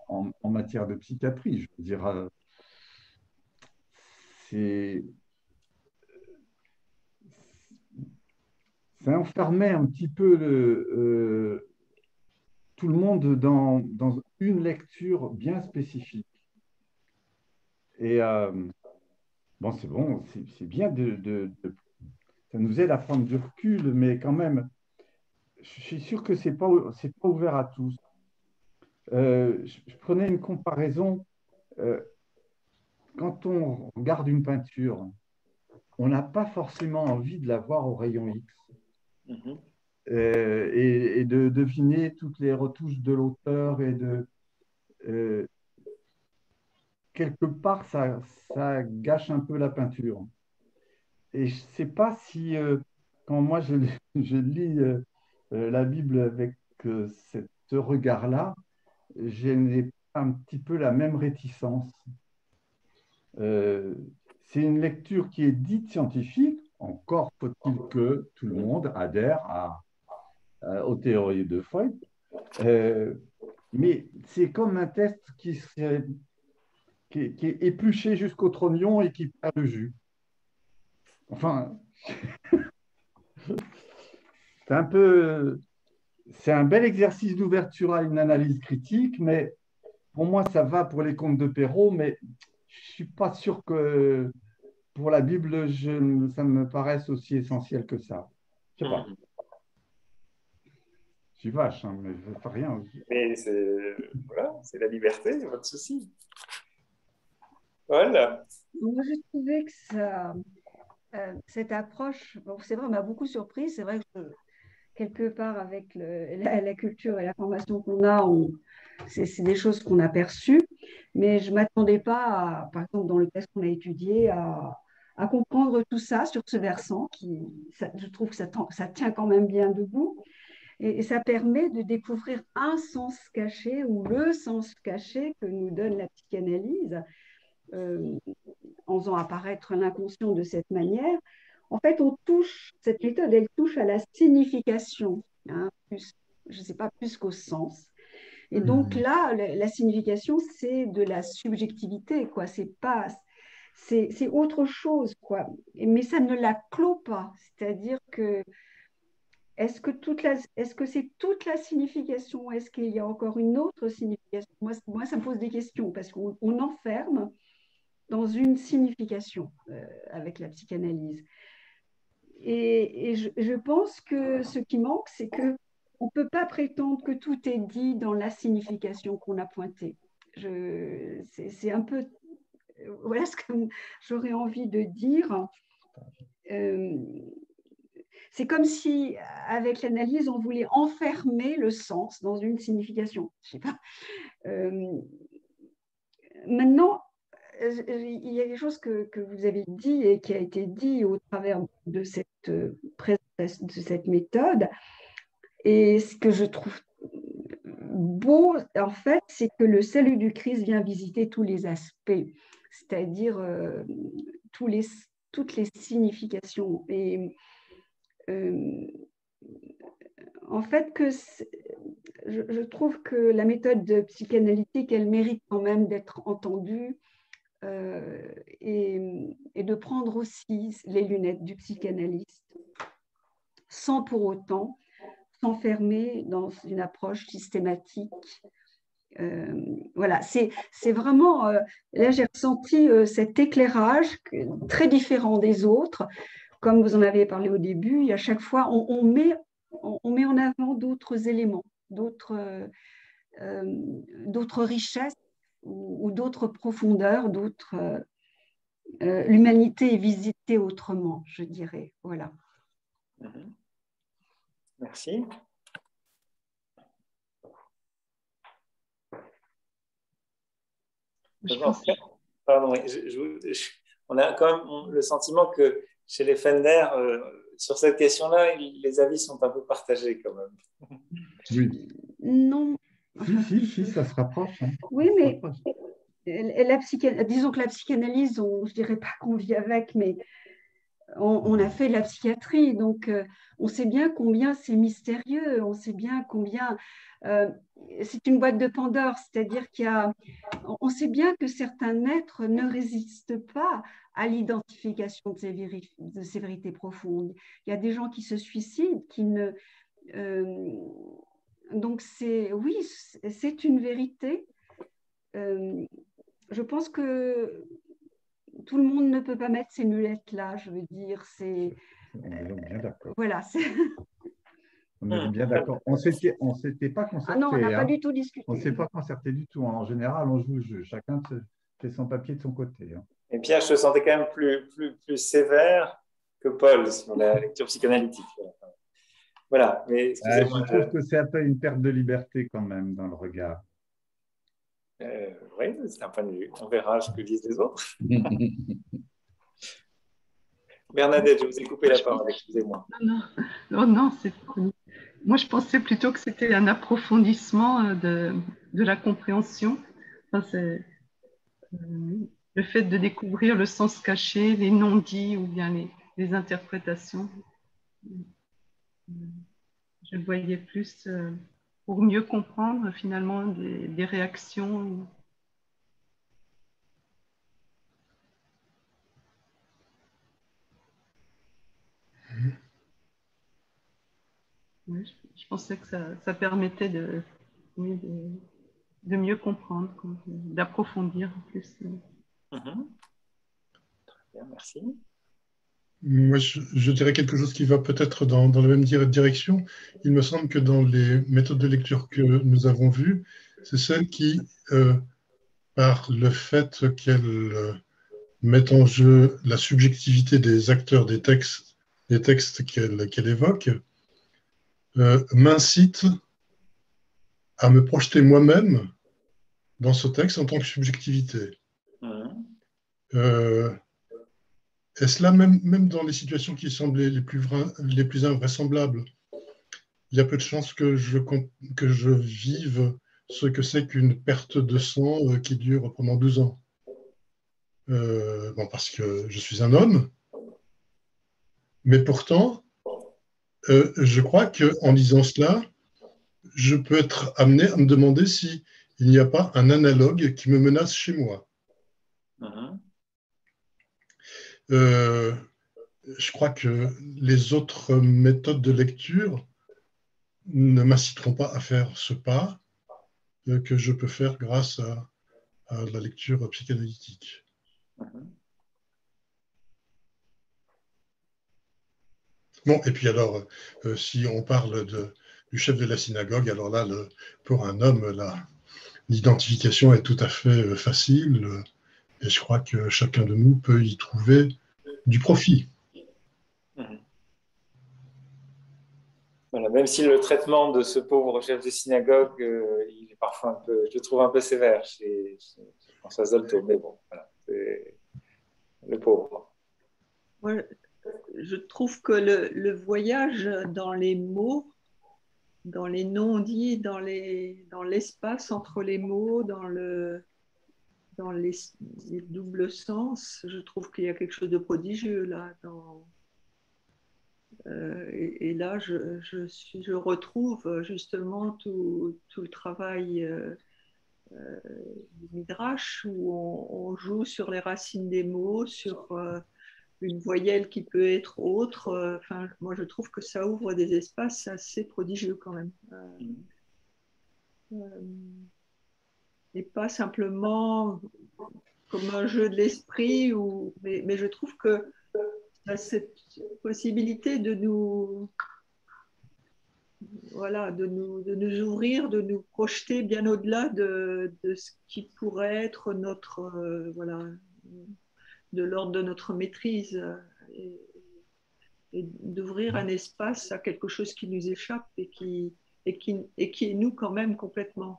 Speaker 4: en matière de psychiatrie. Je veux dire, c'est enfermer un petit peu tout le monde dans une lecture bien spécifique. Et bon, c'est bien ça nous aide à prendre du recul, mais quand même, je suis sûr que c'est pas ouvert à tous. Je prenais une comparaison. euh, Quand on regarde une peinture, on n'a pas forcément envie de la voir au rayon X
Speaker 1: Mhm.
Speaker 4: et de deviner toutes les retouches de l'auteur euh, quelque part, ça gâche un peu la peinture. Et je ne sais pas si, quand moi je lis la Bible avec ce regard-là, je n'ai pas un petit peu la même réticence. Euh, c'est une lecture qui est dite scientifique, encore faut-il que tout le monde adhère aux théories de Freud, Euh, mais c'est comme un test qui est épluché jusqu'au trognon et qui perd le jus. Enfin, c'est un bel exercice d'ouverture à une analyse critique, mais pour moi, ça va pour les contes de Perrault, mais je ne suis pas sûr que pour la Bible, ça me paraisse aussi essentiel que ça. Je sais pas.
Speaker 1: Mhm.
Speaker 4: Je suis vache, hein, mais je ne fais rien.
Speaker 1: Mais voilà, c'est la liberté, pas de souci. Voilà.
Speaker 3: Moi, je trouvais que cette approche, bon, c'est vrai, m'a beaucoup surprise. C'est vrai que quelque part, avec la culture et la formation qu'on a, c'est des choses qu'on a perçues, mais je ne m'attendais pas, par exemple, dans le texte qu'on a étudié, à comprendre tout ça sur ce versant, je trouve que ça tient quand même bien debout. Et ça permet de découvrir un sens caché ou le sens caché que nous donne la psychanalyse euh, en faisant apparaître l'inconscient de cette manière. En fait, cette méthode, elle touche à la signification, hein, je ne sais pas, plus qu'au sens. Et donc là, la signification, c'est de la subjectivité, quoi. C'est autre chose, quoi. Mais ça ne la clôt pas. C'est-à-dire que est-ce que c'est toute la signification? Est-ce qu'il y a encore une autre signification? Moi, ça me pose des questions parce qu'on enferme dans une signification avec la psychanalyse. Et je pense que ce qui manque, c'est que on ne peut pas prétendre que tout est dit dans la signification qu'on a pointée. C'est un peu, voilà ce que j'aurais envie de dire. C'est comme si, avec l'analyse, on voulait enfermer le sens dans une signification. Je sais pas. Maintenant, il y a des choses que vous avez dit et qui a été dit au travers de cette présentation, de cette méthode. Et ce que je trouve beau, en fait, c'est que le salut du Christ vient visiter tous les aspects, c'est-à-dire toutes les significations. Et en fait, je trouve que la méthode psychanalytique, elle mérite quand même d'être entendue et de prendre aussi les lunettes du psychanalyste sans pour autant s'enfermer dans une approche systématique. Voilà, c'est vraiment, là j'ai ressenti cet éclairage très différent des autres. Comme vous en avez parlé au début, à chaque fois, on met en avant d'autres éléments, d'autres richesses ou d'autres profondeurs, l'humanité est visitée autrement, je dirais. Voilà.
Speaker 1: Merci. pardon, on a quand même le sentiment que chez les Fender, sur cette question-là, les avis sont un peu partagés quand même.
Speaker 4: Oui.
Speaker 3: Non.
Speaker 4: Si, ça se rapproche. Hein.
Speaker 3: Oui, mais disons que la psychanalyse, je ne dirais pas qu'on vit avec, mais on a fait la psychiatrie, donc on sait bien combien c'est mystérieux, on sait bien combien c'est une boîte de Pandore, c'est-à-dire on sait bien que certains êtres ne résistent pas à l'identification de ces vérités profondes. Il y a des gens qui se suicident, qui ne... donc oui, c'est une vérité. Je pense que tout le monde ne peut pas mettre ces mulettes-là, je veux dire.
Speaker 4: On est donc bien d'accord.
Speaker 3: Voilà.
Speaker 4: On est bien d'accord. On ne s'était pas concerté.
Speaker 3: Ah non, on n'a pas du tout discuté.
Speaker 4: On ne s'est pas concerté du tout. En général, on joue le jeu. Chacun fait son papier de son côté. Hein.
Speaker 1: Et Pierre, je te sentais quand même plus sévère que Paul sur la lecture psychanalytique. Voilà, mais excusez-moi.
Speaker 4: Je trouve que c'est un peu une perte de liberté quand même dans le regard.
Speaker 1: Oui, c'est un point de vue. On verra ce que disent les autres. Bernadette, je vous ai coupé la parole, excusez-moi.
Speaker 2: Non, c'est... Moi, je pensais plutôt que c'était un approfondissement de la compréhension. Enfin, c'est le fait de découvrir le sens caché, les non-dits ou bien les interprétations. Je le voyais plus pour mieux comprendre finalement des réactions. Oui, je pensais que ça permettait de mieux comprendre, d'approfondir plus.
Speaker 1: Très bien, merci.
Speaker 5: Moi, je dirais quelque chose qui va peut-être dans la même direction. Il me semble que dans les méthodes de lecture que nous avons vues, c'est celles qui, par le fait qu'elles mettent en jeu la subjectivité des acteurs des textes qu'elle évoque, m'incite à me projeter moi-même dans ce texte en tant que subjectivité. Et cela même dans les situations qui semblaient les plus invraisemblables. Il y a peu de chances que je vive ce que c'est qu'une perte de sang qui dure pendant 12 ans. Parce que je suis un homme, mais pourtant, je crois qu'en disant cela, je peux être amené à me demander s'il n'y a pas un analogue qui me menace chez moi. Je crois que les autres méthodes de lecture ne m'inciteront pas à faire ce pas que je peux faire grâce à la lecture psychanalytique. Bon, et puis alors, si on parle du chef de la synagogue, alors là, pour un homme, l'identification est tout à fait facile, et je crois que chacun de nous peut y trouver du profit.
Speaker 1: Voilà, même si le traitement de ce pauvre chef de synagogue, il est parfois un peu, je le trouve un peu sévère chez François Zolto, mais bon, voilà, c'est le pauvre.
Speaker 6: Ouais, je trouve que le voyage dans les mots, dans les non-dits, dans l'espace entre les mots, dans les doubles sens, je trouve qu'il y a quelque chose de prodigieux là. Et là, je retrouve justement tout le travail du Midrash où on joue sur les racines des mots, sur une voyelle qui peut être autre. Enfin, moi, je trouve que ça ouvre des espaces assez prodigieux quand même. Et pas simplement comme un jeu de l'esprit, mais je trouve que cette possibilité de nous ouvrir, de nous projeter bien au-delà de ce qui pourrait être de l'ordre de notre maîtrise et d'ouvrir un espace à quelque chose qui nous échappe et qui est nous quand même complètement.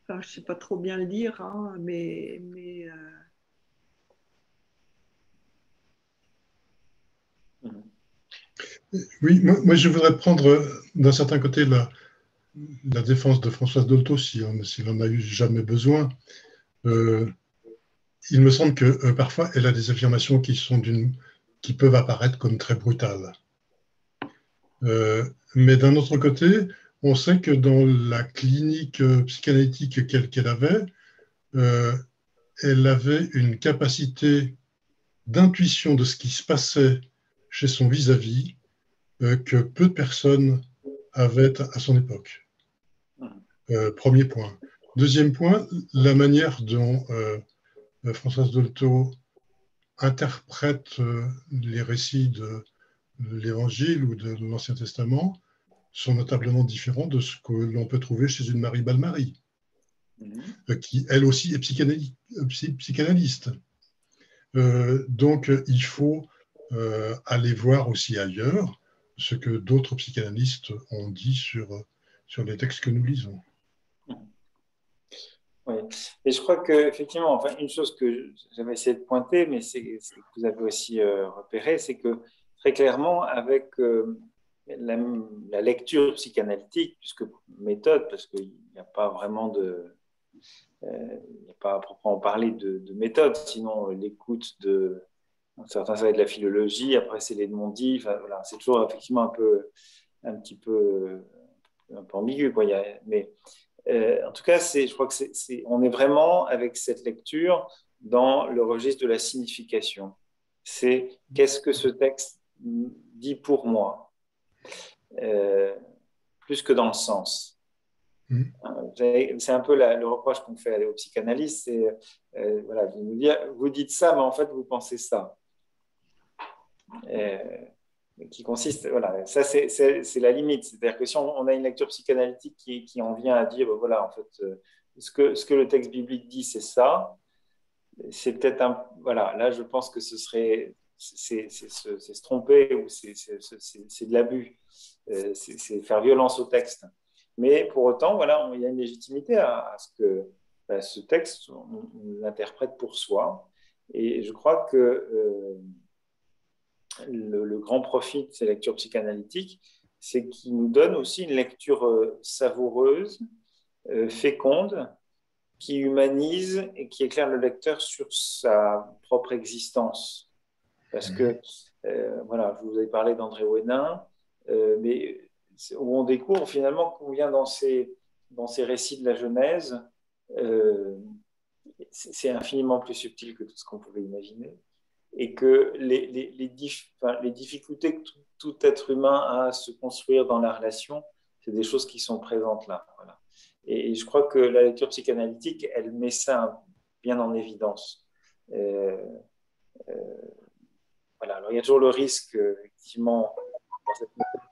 Speaker 6: Enfin, je ne sais pas trop bien le dire, hein, mais
Speaker 5: Oui, moi, je voudrais prendre d'un certain côté la défense de Françoise Dolto, s'il en a eu jamais besoin. Euh, il me semble que parfois, elle a des affirmations qui peuvent apparaître comme très brutales. Mais d'un autre côté, on sait que dans la clinique psychanalytique qu'elle avait, euh, elle avait une capacité d'intuition de ce qui se passait chez son vis-à-vis que peu de personnes avaient à son époque. Premier point. Deuxième point, la manière dont Françoise Dolto interprète les récits de l'Évangile ou de l'Ancien Testament sont notablement différents de ce que l'on peut trouver chez une Marie Balmary, qui elle aussi est psychanalyste. Donc il faut aller voir aussi ailleurs ce que d'autres psychanalystes ont dit sur les textes que nous lisons.
Speaker 1: Oui, et je crois qu'effectivement, enfin, une chose que j'avais essayé de pointer, mais c'est que vous avez aussi repéré, c'est que très clairement, avec la lecture psychanalytique, puisque méthode, parce qu'il n'y a pas vraiment il n'y a pas à proprement parler de méthode, sinon l'écoute de certains, ça va être de la philologie, après c'est l'Edmondi, enfin, voilà, c'est toujours effectivement un petit peu, un peu ambigu, quoi. Mais en tout cas, je crois que on est vraiment avec cette lecture dans le registre de la signification. C'est qu'est-ce que ce texte dit pour moi, plus que dans le sens. C'est un peu le reproche qu'on fait aux psychanalystes, c'est voilà, de nous dire, vous dites ça, mais en fait, vous pensez ça. Qui consiste, voilà, ça c'est la limite. C'est-à-dire que si on a une lecture psychanalytique qui en vient à dire, voilà, en fait, ce que le texte biblique dit, c'est ça, c'est peut-être voilà, là je pense que ce serait, c'est se tromper ou c'est de l'abus, c'est faire violence au texte. Mais pour autant, voilà, il y a une légitimité à ce que ce texte, on l'interprète pour soi. Et je crois que le grand profit de ces lectures psychanalytiques, c'est qu'il nous donne aussi une lecture savoureuse, féconde, qui humanise et qui éclaire le lecteur sur sa propre existence. Parce que, voilà, je vous ai parlé d'André Hénin, mais où on découvre finalement combien dans ces récits de la Genèse, c'est infiniment plus subtil que tout ce qu'on pouvait imaginer, et que les difficultés que tout être humain a à se construire dans la relation, c'est des choses qui sont présentes là. Voilà. Et je crois que la lecture psychanalytique, elle met ça bien en évidence. Voilà. Alors, il y a toujours le risque, effectivement,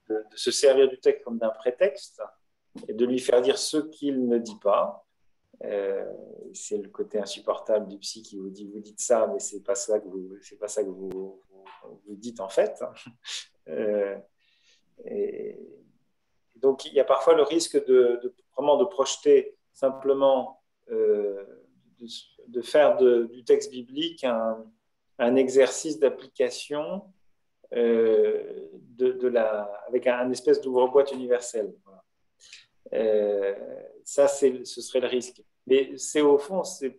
Speaker 1: de se servir du texte comme d'un prétexte et de lui faire dire ce qu'il ne dit pas. C'est le côté insupportable du psy qui vous dit dites ça, mais c'est pas ça que vous dites en fait. Et donc il y a parfois le risque vraiment de projeter simplement, de faire du texte biblique un exercice d'application avec un espèce d'ouvre-boîte universel. Voilà. Ça, ce serait le risque. Mais au fond, c'est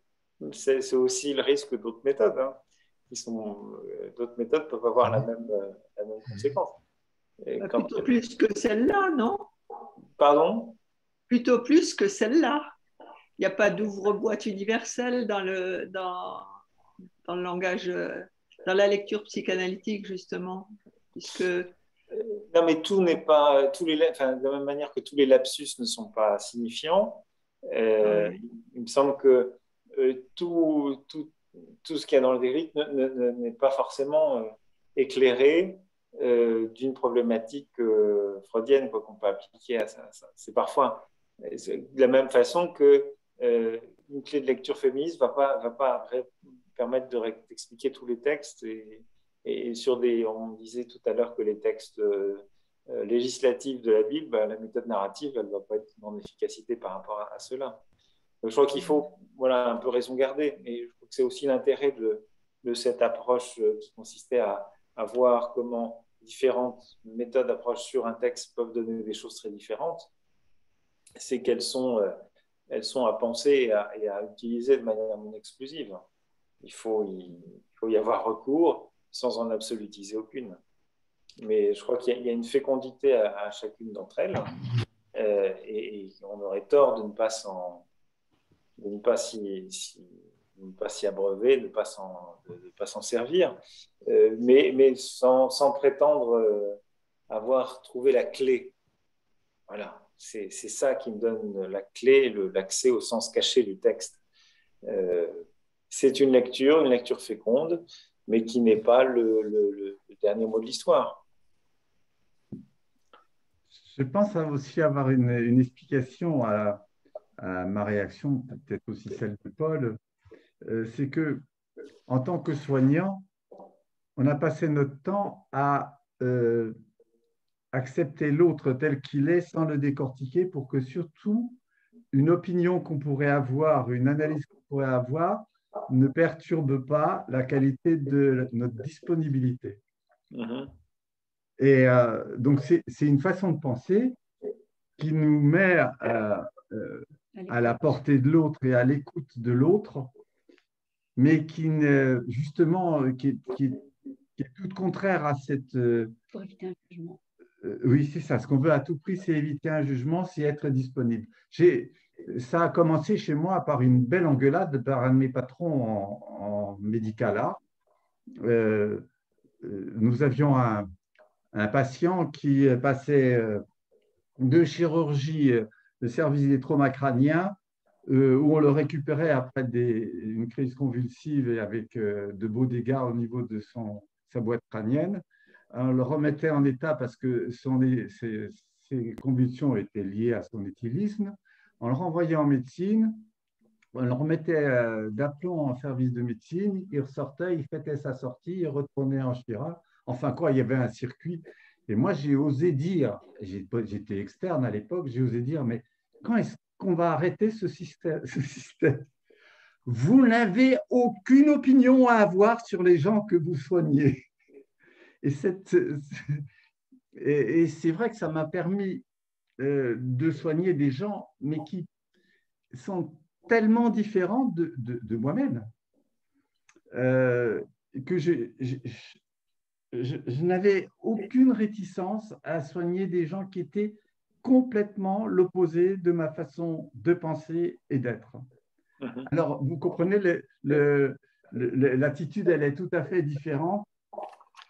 Speaker 1: aussi le risque d'autres méthodes. Hein, d'autres méthodes peuvent avoir la même conséquence.
Speaker 6: Plutôt plus que celle-là, non?
Speaker 1: Pardon?
Speaker 6: Plutôt plus que celle-là. Il n'y a pas d'ouvre-boîte universel dans le langage, dans la lecture psychanalytique, justement, puisque...
Speaker 1: Non, mais tout n'est pas... de la même manière que tous les lapsus ne sont pas signifiants, il me semble que tout ce qu'il y a dans le lyrique n'est pas forcément éclairé d'une problématique freudienne qu'on peut appliquer à ça. C'est parfois de la même façon que une clé de lecture féministe va pas permettre d'expliquer tous les textes et on disait tout à l'heure que les textes législatifs de la Bible, la méthode narrative, elle ne va pas être en efficacité par rapport à cela. Donc, je crois qu'il faut un peu raison garder. Et je crois que c'est aussi l'intérêt de cette approche qui consistait à voir comment différentes méthodes d'approche sur un texte peuvent donner des choses très différentes, c'est qu'elles sont à penser et à utiliser de manière non exclusive. Il faut y avoir recours sans en absolutiser aucune. Mais je crois qu'il y a une fécondité à chacune d'entre elles, et on aurait tort de ne pas s'y abreuver, de ne pas s'en servir, mais sans prétendre avoir trouvé la clé. Voilà, c'est ça qui me donne la clé, l'accès au sens caché du texte. C'est une lecture féconde, mais qui n'est pas le dernier mot de l'histoire.
Speaker 4: Je pense aussi avoir une explication à ma réaction, peut-être aussi celle de Paul. C'est que, en tant que soignant, on a passé notre temps à accepter l'autre tel qu'il est sans le décortiquer pour que surtout une opinion qu'on pourrait avoir, une analyse qu'on pourrait avoir, ne perturbe pas la qualité de notre disponibilité.
Speaker 1: Mm-hmm.
Speaker 4: Et donc, c'est une façon de penser qui nous met à la portée de l'autre et à l'écoute de l'autre, mais qui, justement, qui est tout contraire à cette…
Speaker 3: Pour éviter un jugement.
Speaker 4: Oui, c'est ça. Ce qu'on veut à tout prix, c'est éviter un jugement, c'est être disponible. Ça a commencé chez moi par une belle engueulade par un de mes patrons en médicalat. Nous avions un patient qui passait de chirurgie, de service des traumas crâniens, où on le récupérait après une crise convulsive et avec de beaux dégâts au niveau de sa boîte crânienne. On le remettait en état parce que ses convulsions étaient liées à son éthylisme. On le renvoyait en médecine, on le remettait d'aplomb en service de médecine, il ressortait, il fêtait sa sortie, il retournait en chira. Enfin quoi, il y avait un circuit. Et moi, j'ai osé dire, j'étais externe à l'époque, j'ai osé dire, mais quand est-ce qu'on va arrêter ce système? Vous n'avez aucune opinion à avoir sur les gens que vous soignez. Et c'est vrai que ça m'a permis de soigner des gens, mais qui sont tellement différents de moi-même que je n'avais aucune réticence à soigner des gens qui étaient complètement l'opposé de ma façon de penser et d'être.
Speaker 1: Mm-hmm.
Speaker 4: Alors, vous comprenez, l'attitude, elle est tout à fait différente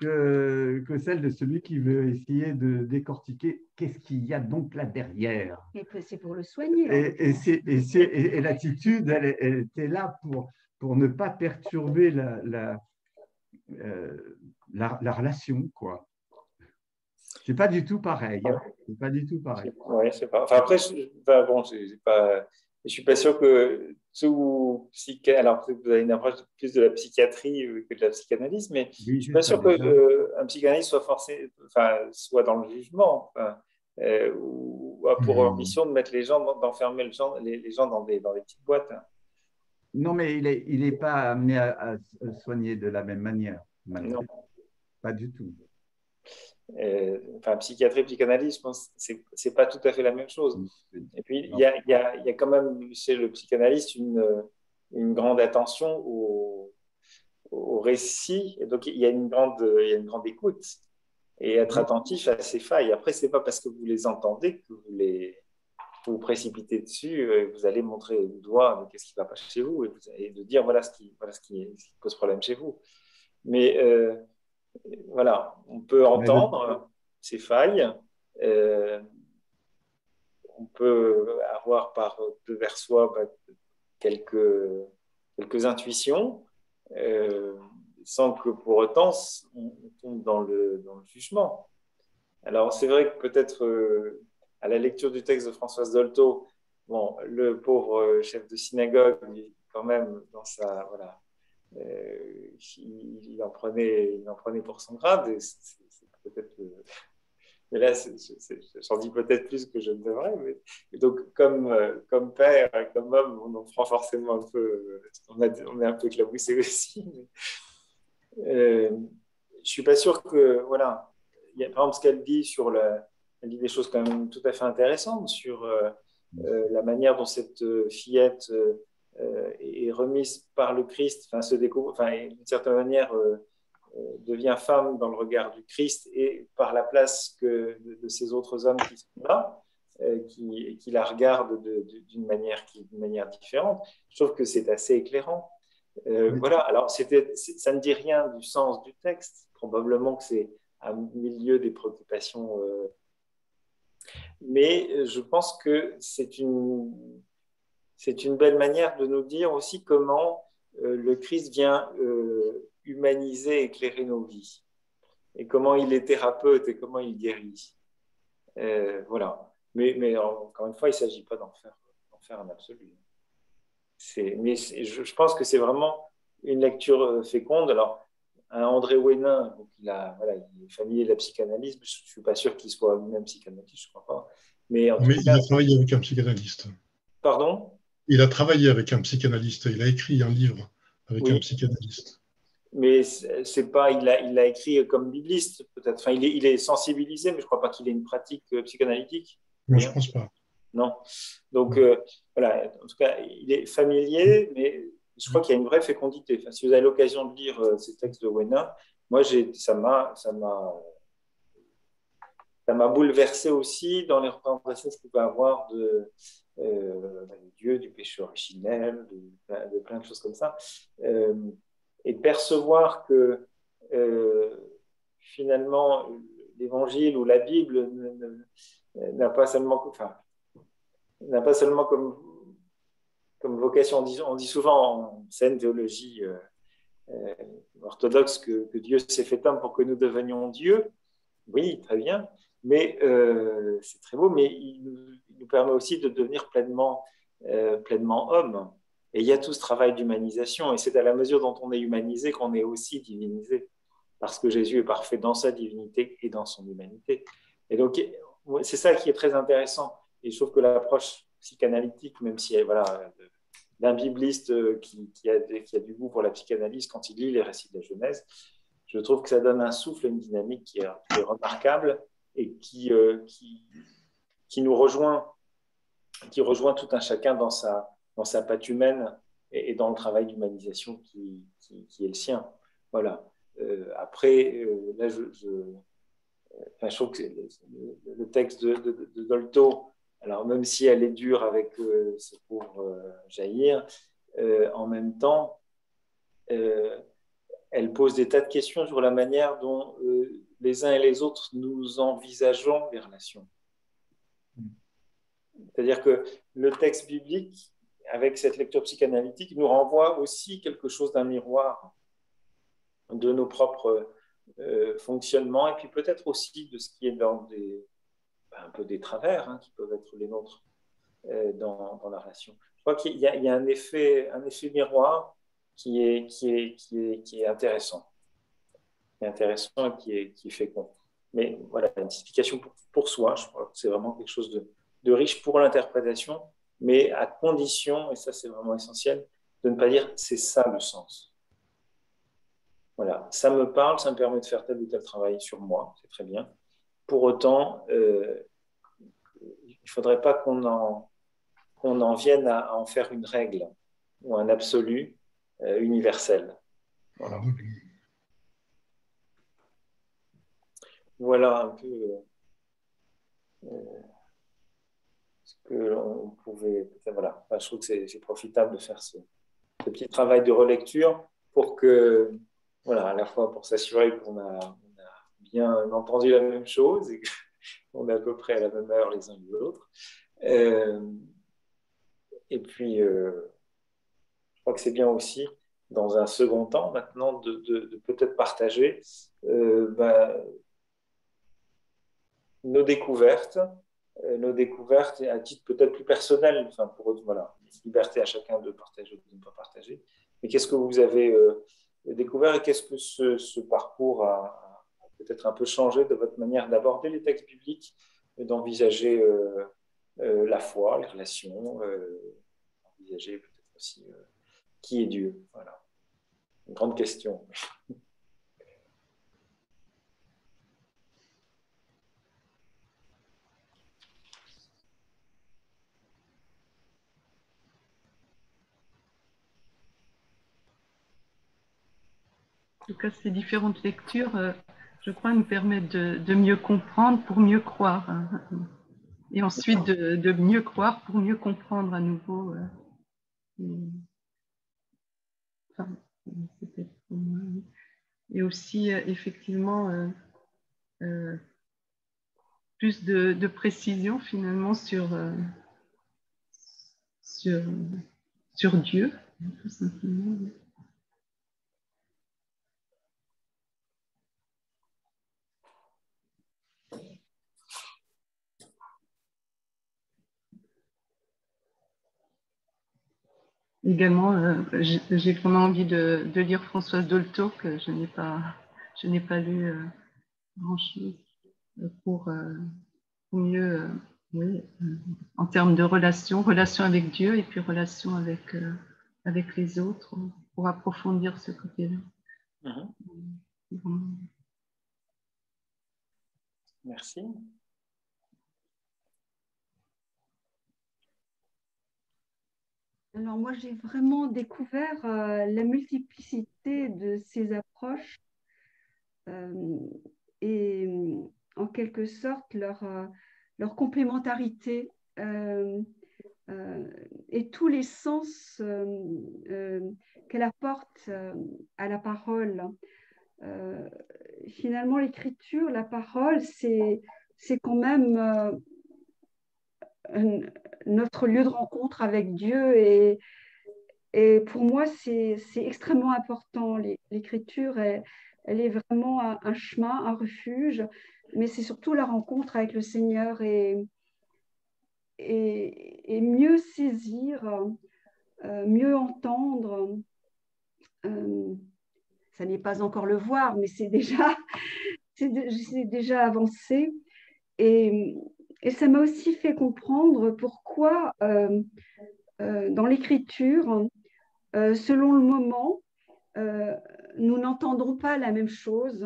Speaker 4: que celle de celui qui veut essayer de décortiquer qu'est-ce qu'il y a donc là derrière.
Speaker 3: Et c'est pour le soigner.
Speaker 4: Et l'attitude, elle était là pour ne pas perturber la relation, quoi. C'est pas du tout pareil. Hein. C'est pas du tout pareil.
Speaker 1: Oui, c'est pas. Enfin, après, je suis pas sûr que tout alors peut-être que vous avez une approche plus de la psychiatrie que de la psychanalyse, mais
Speaker 4: oui,
Speaker 1: je suis pas sûr qu'un psychanalyste soit dans le jugement, ou a pour mission de mettre les gens, d'enfermer les gens dans des petites boîtes.
Speaker 4: Non, mais il n'est pas amené à soigner de la même manière.
Speaker 1: Non.
Speaker 4: Pas du tout.
Speaker 1: Psychiatrie, psychanalyse, je pense que c'est pas tout à fait la même chose. Et puis, il y a quand même chez le psychanalyste une grande attention au récit. Et donc, il y a une grande écoute et être attentif à ces failles. Après, c'est pas parce que vous les entendez que vous précipitez dessus et vous allez montrer du doigt qu'est-ce qui ne va pas chez vous et de dire voilà ce qui pose problème chez vous. Mais voilà, on peut entendre ces failles. On peut avoir vers soi quelques intuitions, sans que pour autant on tombe dans le jugement. Alors c'est vrai que peut-être à la lecture du texte de Françoise Dolto, bon, le pauvre chef de synagogue, quand même, dans sa il en prenait pour son grade. Et c'est peut-être mais là, j'en dis peut-être plus que je ne devrais. Et donc, comme père, comme homme, on en prend forcément un peu. On est un peu éclaboussé aussi. Je suis pas sûr que par exemple, ce qu'elle dit elle dit des choses quand même tout à fait intéressantes sur la manière dont cette fillette est remise par le Christ, enfin, se découvre, enfin, d'une certaine manière, devient femme dans le regard du Christ et par la place de ces autres hommes qui sont là, qui la regardent d'une manière différente. Je trouve que c'est assez éclairant. Voilà, alors ça ne dit rien du sens du texte. Probablement que c'est à milieu des préoccupations, mais je pense que c'est une belle manière de nous dire aussi comment le Christ vient humaniser, éclairer nos vies, et comment il est thérapeute et comment il guérit. Voilà. Mais encore une fois, il ne s'agit pas d'en faire un absolu. Je pense que c'est vraiment une lecture féconde. Alors, André Ouénin, donc il est familier de la psychanalyse, je ne suis pas sûr qu'il soit lui-même psychanalyste, je ne crois pas. Mais
Speaker 5: il a travaillé avec un psychanalyste.
Speaker 1: Pardon ?
Speaker 5: Il a travaillé avec un psychanalyste. Il a écrit un livre avec un psychanalyste.
Speaker 1: Mais c'est pas, il a écrit comme bibliste, peut-être. Enfin, il est sensibilisé, mais je ne crois pas qu'il ait une pratique psychanalytique.
Speaker 5: Non, je ne pense pas.
Speaker 1: Non. Donc, voilà, en tout cas, il est familier, mais je crois qu'il y a une vraie fécondité. Enfin, si vous avez l'occasion de lire ces textes de Ouénin, moi, ça m'a bouleversé aussi dans les représentations que je pouvais avoir de Dieu, du péché originel, de plein de choses comme ça. Et de percevoir que finalement, l'Évangile ou la Bible n'a pas seulement comme vocation, on dit souvent en saine théologie orthodoxe que Dieu s'est fait homme pour que nous devenions Dieu. Oui, très bien, mais c'est très beau, mais il nous permet aussi de devenir pleinement homme. Et il y a tout ce travail d'humanisation, et c'est à la mesure dont on est humanisé qu'on est aussi divinisé, parce que Jésus est parfait dans sa divinité et dans son humanité. Et donc, c'est ça qui est très intéressant. Et je trouve que l'approche psychanalytique, même si d'un bibliste qui a du goût pour la psychanalyse, quand il lit les récits de la Genèse, je trouve que ça donne un souffle et une dynamique qui est remarquable et qui nous rejoint, tout un chacun dans sa patte humaine et dans le travail d'humanisation qui est le sien. Voilà. Après, là, je trouve que le texte de Dolto, alors même si elle est dure avec ce pauvre Jaïr, en même temps, elle pose des tas de questions sur la manière dont les uns et les autres nous envisageons les relations. C'est-à-dire que le texte biblique, avec cette lecture psychanalytique, nous renvoie aussi quelque chose d'un miroir de nos propres fonctionnements et puis peut-être aussi de ce qui est dans un peu des travers qui peuvent être les nôtres dans la relation. Je crois qu'il y a un effet miroir qui est intéressant. Qui est intéressant et qui est fécond. Mais voilà, une explication pour soi, je crois que c'est vraiment quelque chose de riche pour l'interprétation, mais à condition, et ça c'est vraiment essentiel, de ne pas dire c'est ça le sens. Voilà, ça me parle, ça me permet de faire tel ou tel travail sur moi, c'est très bien. Pour autant, il ne faudrait pas qu'on en vienne à en faire une règle ou un absolu universel. Voilà. Voilà un peu ce que l'on pouvait. Voilà, enfin, je trouve que c'est profitable de faire ce petit travail de relecture pour que, voilà, à la fois pour s'assurer qu'on a bien entendu la même chose et qu'on est à peu près à la même heure les uns les autres. Et puis, je crois que c'est bien aussi, dans un second temps, maintenant, de peut-être partager nos découvertes à titre peut-être plus personnel, enfin pour voilà, liberté à chacun de partager ou de ne pas partager. Mais qu'est-ce que vous avez découvert et qu'est-ce que ce parcours a peut-être un peu changé de votre manière d'aborder les textes bibliques et d'envisager la foi, les relations, envisager peut-être aussi qui est Dieu. Voilà, une grande question.
Speaker 2: tout cas, ces différentes lectures, je crois, nous permettent de mieux comprendre pour mieux croire. Hein. Et ensuite de mieux croire pour mieux comprendre à nouveau. Enfin, c'est peut-être pour moi, oui. Et aussi, effectivement, plus de précision finalement sur Dieu, tout simplement. Également, j'ai vraiment envie de lire Françoise Dolto, que je n'ai pas lu grand-chose pour mieux, oui, en termes de relation avec Dieu et puis relation avec les autres, pour approfondir ce côté-là.
Speaker 1: Merci.
Speaker 3: Alors moi, j'ai vraiment découvert la multiplicité de ces approches et en quelque sorte leur complémentarité et tous les sens qu'elle apporte à la parole. Finalement, l'écriture, la parole, c'est quand même notre lieu de rencontre avec Dieu et pour moi, c'est extrêmement important. L'écriture, elle est vraiment un chemin, un refuge, mais c'est surtout la rencontre avec le Seigneur et mieux saisir, mieux entendre. Ça n'est pas encore le voir, mais c'est déjà avancé. Et ça m'a aussi fait comprendre pourquoi dans l'écriture, selon le moment, nous n'entendrons pas la même chose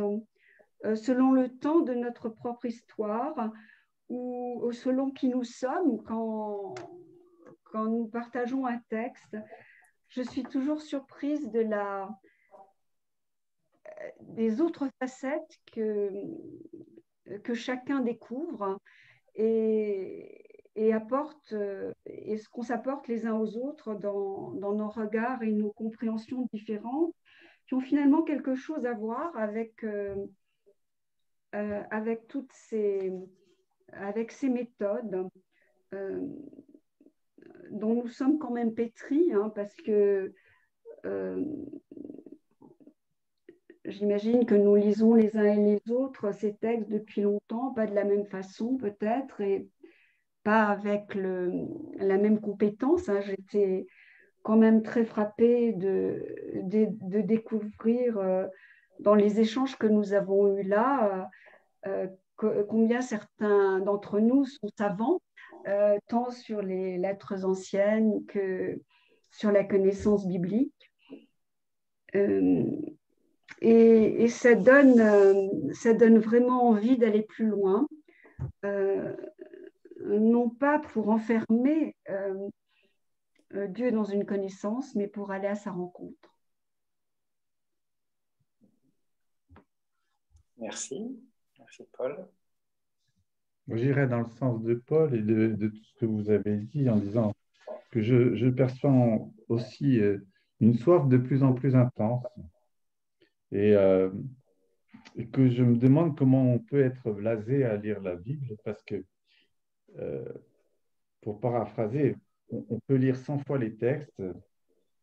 Speaker 3: selon le temps de notre propre histoire ou selon qui nous sommes quand nous partageons un texte. Je suis toujours surprise des autres facettes que chacun découvre et apporte, et ce qu'on s'apporte les uns aux autres dans nos regards et nos compréhensions différentes, qui ont finalement quelque chose à voir avec avec ces méthodes dont nous sommes quand même pétris, hein, parce que j'imagine que nous lisons les uns et les autres ces textes depuis longtemps, pas de la même façon peut-être, et pas avec la même compétence. Hein. J'étais quand même très frappée de découvrir dans les échanges que nous avons eus là combien certains d'entre nous sont savants, tant sur les lettres anciennes que sur la connaissance biblique. Et ça donne vraiment envie d'aller plus loin, non pas pour enfermer Dieu dans une connaissance, mais pour aller à sa rencontre.
Speaker 1: Merci. Merci, Paul.
Speaker 4: J'irai dans le sens de Paul et de tout ce que vous avez dit en disant que je perçois aussi une soif de plus en plus intense et que je me demande comment on peut être blasé à lire la Bible parce que, pour paraphraser, on peut lire 100 fois les textes,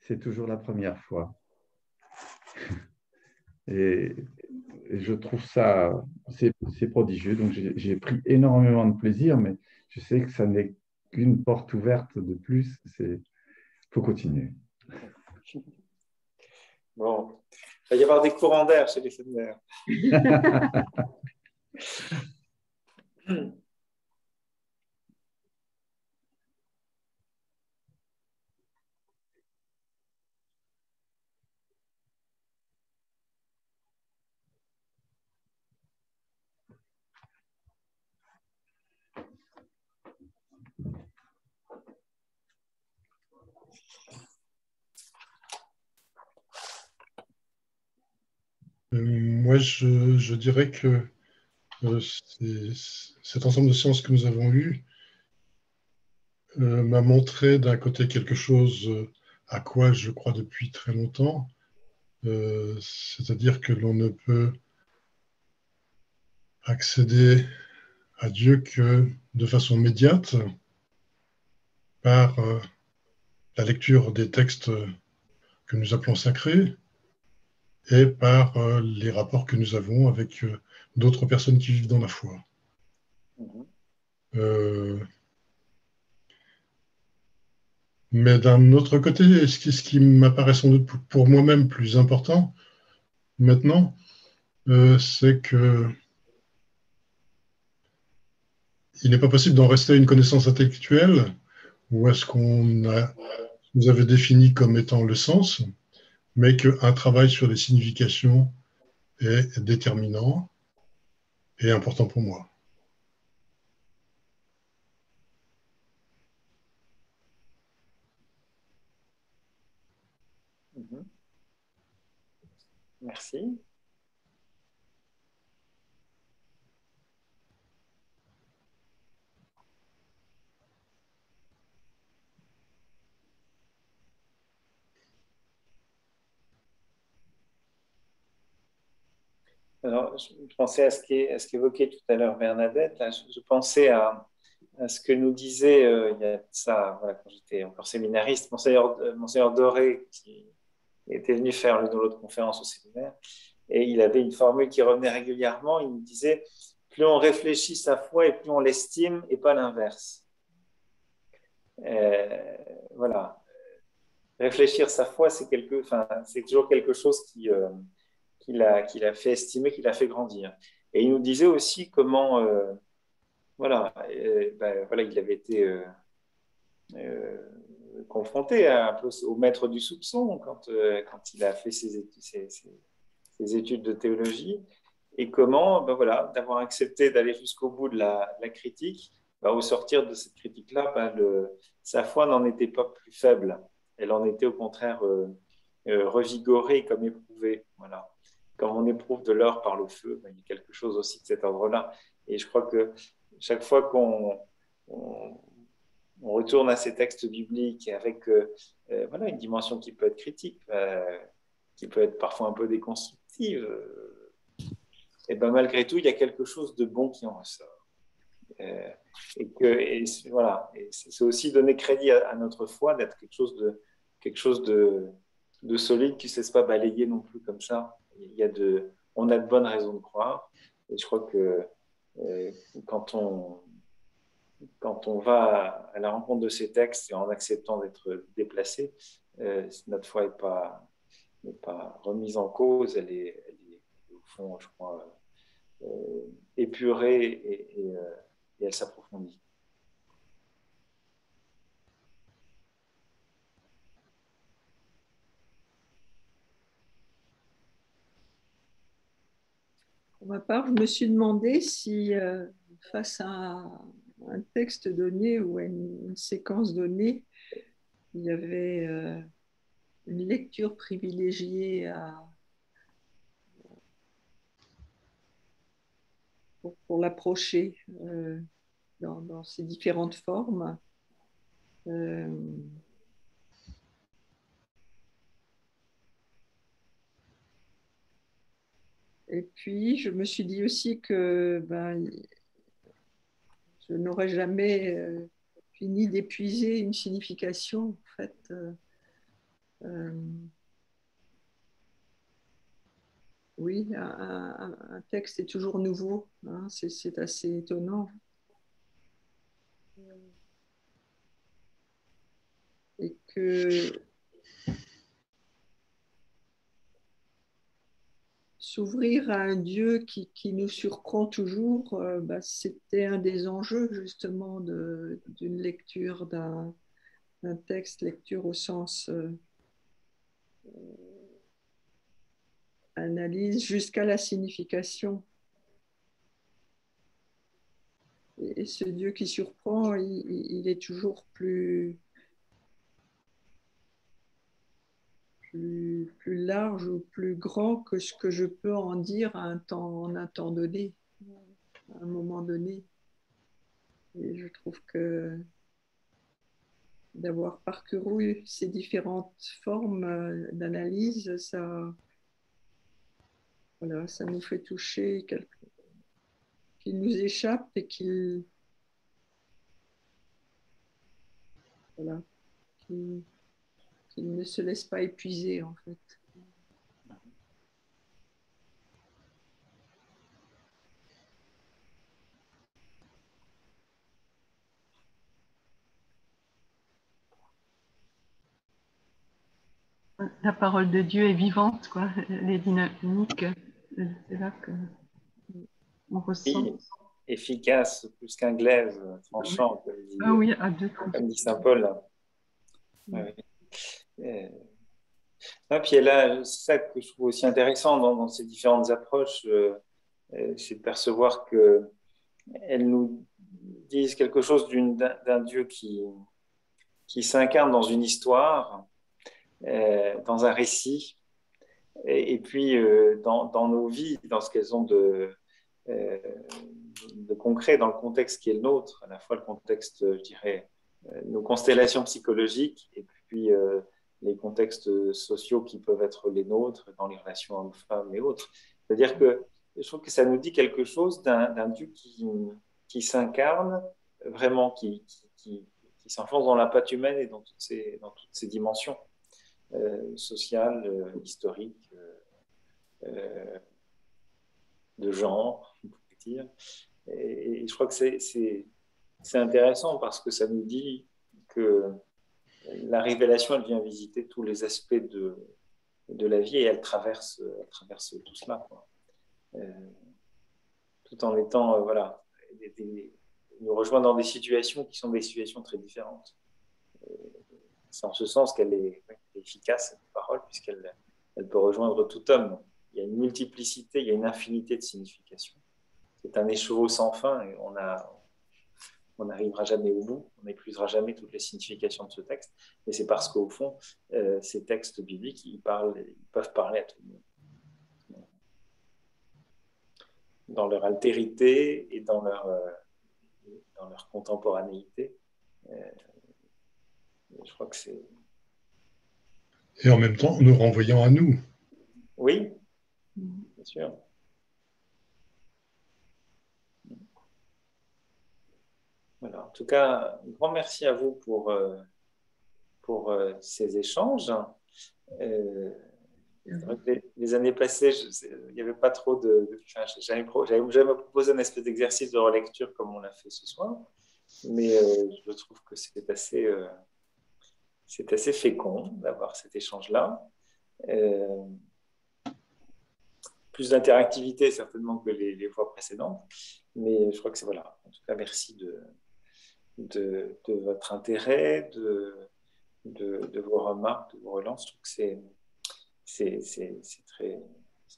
Speaker 4: c'est toujours la première fois. Et je trouve ça, c'est prodigieux. Donc, j'ai pris énormément de plaisir, mais je sais que ça n'est qu'une porte ouverte de plus. Il faut continuer.
Speaker 1: Bon, il va y avoir des courants d'air chez les séminaires.
Speaker 5: Moi, je dirais que cet ensemble de séances que nous avons eues m'a montré d'un côté quelque chose à quoi je crois depuis très longtemps, c'est-à-dire que l'on ne peut accéder à Dieu que de façon médiate par la lecture des textes que nous appelons sacrés et par les rapports que nous avons avec d'autres personnes qui vivent dans la foi. Euh, mais d'un autre côté, ce qui m'apparaît sans doute pour moi-même plus important maintenant, c'est que il n'est pas possible d'en rester à une connaissance intellectuelle ou à ce nous avait défini comme étant le sens, mais qu'un travail sur les significations est déterminant et important pour moi.
Speaker 1: Merci. Alors, je pensais à ce qu'évoquait tout à l'heure Bernadette. Là, je pensais à ce que nous disait, il y a ça, voilà, quand j'étais encore séminariste, Monseigneur Doré, qui était venu faire l'une ou l'autre conférence au séminaire. Et il avait une formule qui revenait régulièrement. Il me disait, plus on réfléchit sa foi et plus on l'estime, et pas l'inverse. Voilà. Réfléchir sa foi, c'est toujours quelque chose qui l'a fait estimer, qui l'a fait grandir. Et il nous disait aussi comment, voilà, il avait été euh, confronté un peu au maître du soupçon quand il a fait ses études de théologie, et comment, voilà, d'avoir accepté d'aller jusqu'au bout de la critique, au sortir de cette critique-là, sa foi n'en était pas plus faible. Elle en était au contraire revigorée comme éprouvée. Voilà. Quand on éprouve de l'or par le feu, il y a quelque chose aussi de cet ordre-là. Et je crois que chaque fois on retourne à ces textes bibliques avec voilà, une dimension qui peut être critique, qui peut être parfois un peu déconstructive, et malgré tout, il y a quelque chose de bon qui en ressort. Voilà, et c'est aussi donner crédit à notre foi d'être quelque chose de solide qui ne se laisse pas balayer non plus comme ça. On a de bonnes raisons de croire. Et je crois que euh, quand on, quand on va à la rencontre de ces textes et en acceptant d'être déplacé, notre foi n'est pas remise en cause, elle est au fond, je crois, épurée et elle s'approfondit.
Speaker 6: Pour ma part, je me suis demandé si, face à un texte donné ou à une séquence donnée, il y avait une lecture privilégiée pour l'approcher dans ses différentes formes. Et puis, je me suis dit aussi que je n'aurais jamais fini d'épuiser une signification, en fait. Oui, un texte est toujours nouveau, hein, c'est assez étonnant. Et que s'ouvrir à un Dieu qui nous surprend toujours, c'était un des enjeux justement d'une lecture d'un texte, lecture au sens analyse jusqu'à la signification. Et ce Dieu qui surprend, il est toujours plus, plus large ou plus grand que ce que je peux en dire en un temps donné, à un moment donné. Et je trouve que d'avoir parcouru ces différentes formes d'analyse, voilà, ça nous fait toucher quelque chose qui nous échappe et voilà, qui ne se laisse pas épuiser en fait.
Speaker 2: La parole de Dieu est vivante, quoi. Elle est dynamique. C'est là qu'on ressent.
Speaker 1: Oui, efficace, plus qu'un glaive, tranchant,
Speaker 2: Ah oui, à deux coups.
Speaker 1: comme dit saint Paul. Ouais. Et puis là, c'est ça que je trouve aussi intéressant dans ces différentes approches, c'est de percevoir qu'elles nous disent quelque chose d'un Dieu qui s'incarne dans une histoire, dans un récit, et puis dans nos vies, dans ce qu'elles ont de concret, dans le contexte qui est le nôtre, à la fois le contexte, je dirais, nos constellations psychologiques, et puis les contextes sociaux qui peuvent être les nôtres, dans les relations hommes-femmes et autres. C'est-à-dire que je trouve que ça nous dit quelque chose d'un Dieu qui s'incarne, vraiment, qui s'enfonce dans la pâte humaine et dans toutes ses dimensions sociales, historiques, de genre, on pourrait dire. Et je crois que c'est intéressant parce que ça nous dit que la révélation, elle vient visiter tous les aspects de la vie et elle traverse tout cela, quoi. Tout en étant, voilà, nous rejoint dans des situations qui sont des situations très différentes. C'est en ce sens qu'elle est efficace, cette parole, puisqu'elle peut rejoindre tout homme. Il y a une multiplicité, il y a une infinité de significations. C'est un écheveau sans fin et on n'arrivera jamais au bout, on n'épuisera jamais toutes les significations de ce texte. Et c'est parce qu'au fond, ces textes bibliques, ils peuvent parler à tout le monde. Dans leur altérité et dans leur contemporanéité. Je crois que c'est...
Speaker 5: Et en même temps, nous renvoyant à nous.
Speaker 1: Oui, bien sûr. Voilà. En tout cas, un grand merci à vous pour ces échanges. Les années passées, il n'y avait pas trop j'avais jamais proposé un espèce d'exercice de relecture comme on l'a fait ce soir, mais je trouve que c'est assez fécond d'avoir cet échange-là. Plus d'interactivité certainement que les fois précédentes, mais je crois que c'est voilà. En tout cas, merci de votre intérêt, de vos remarques, de vos relances. Je trouve que c'est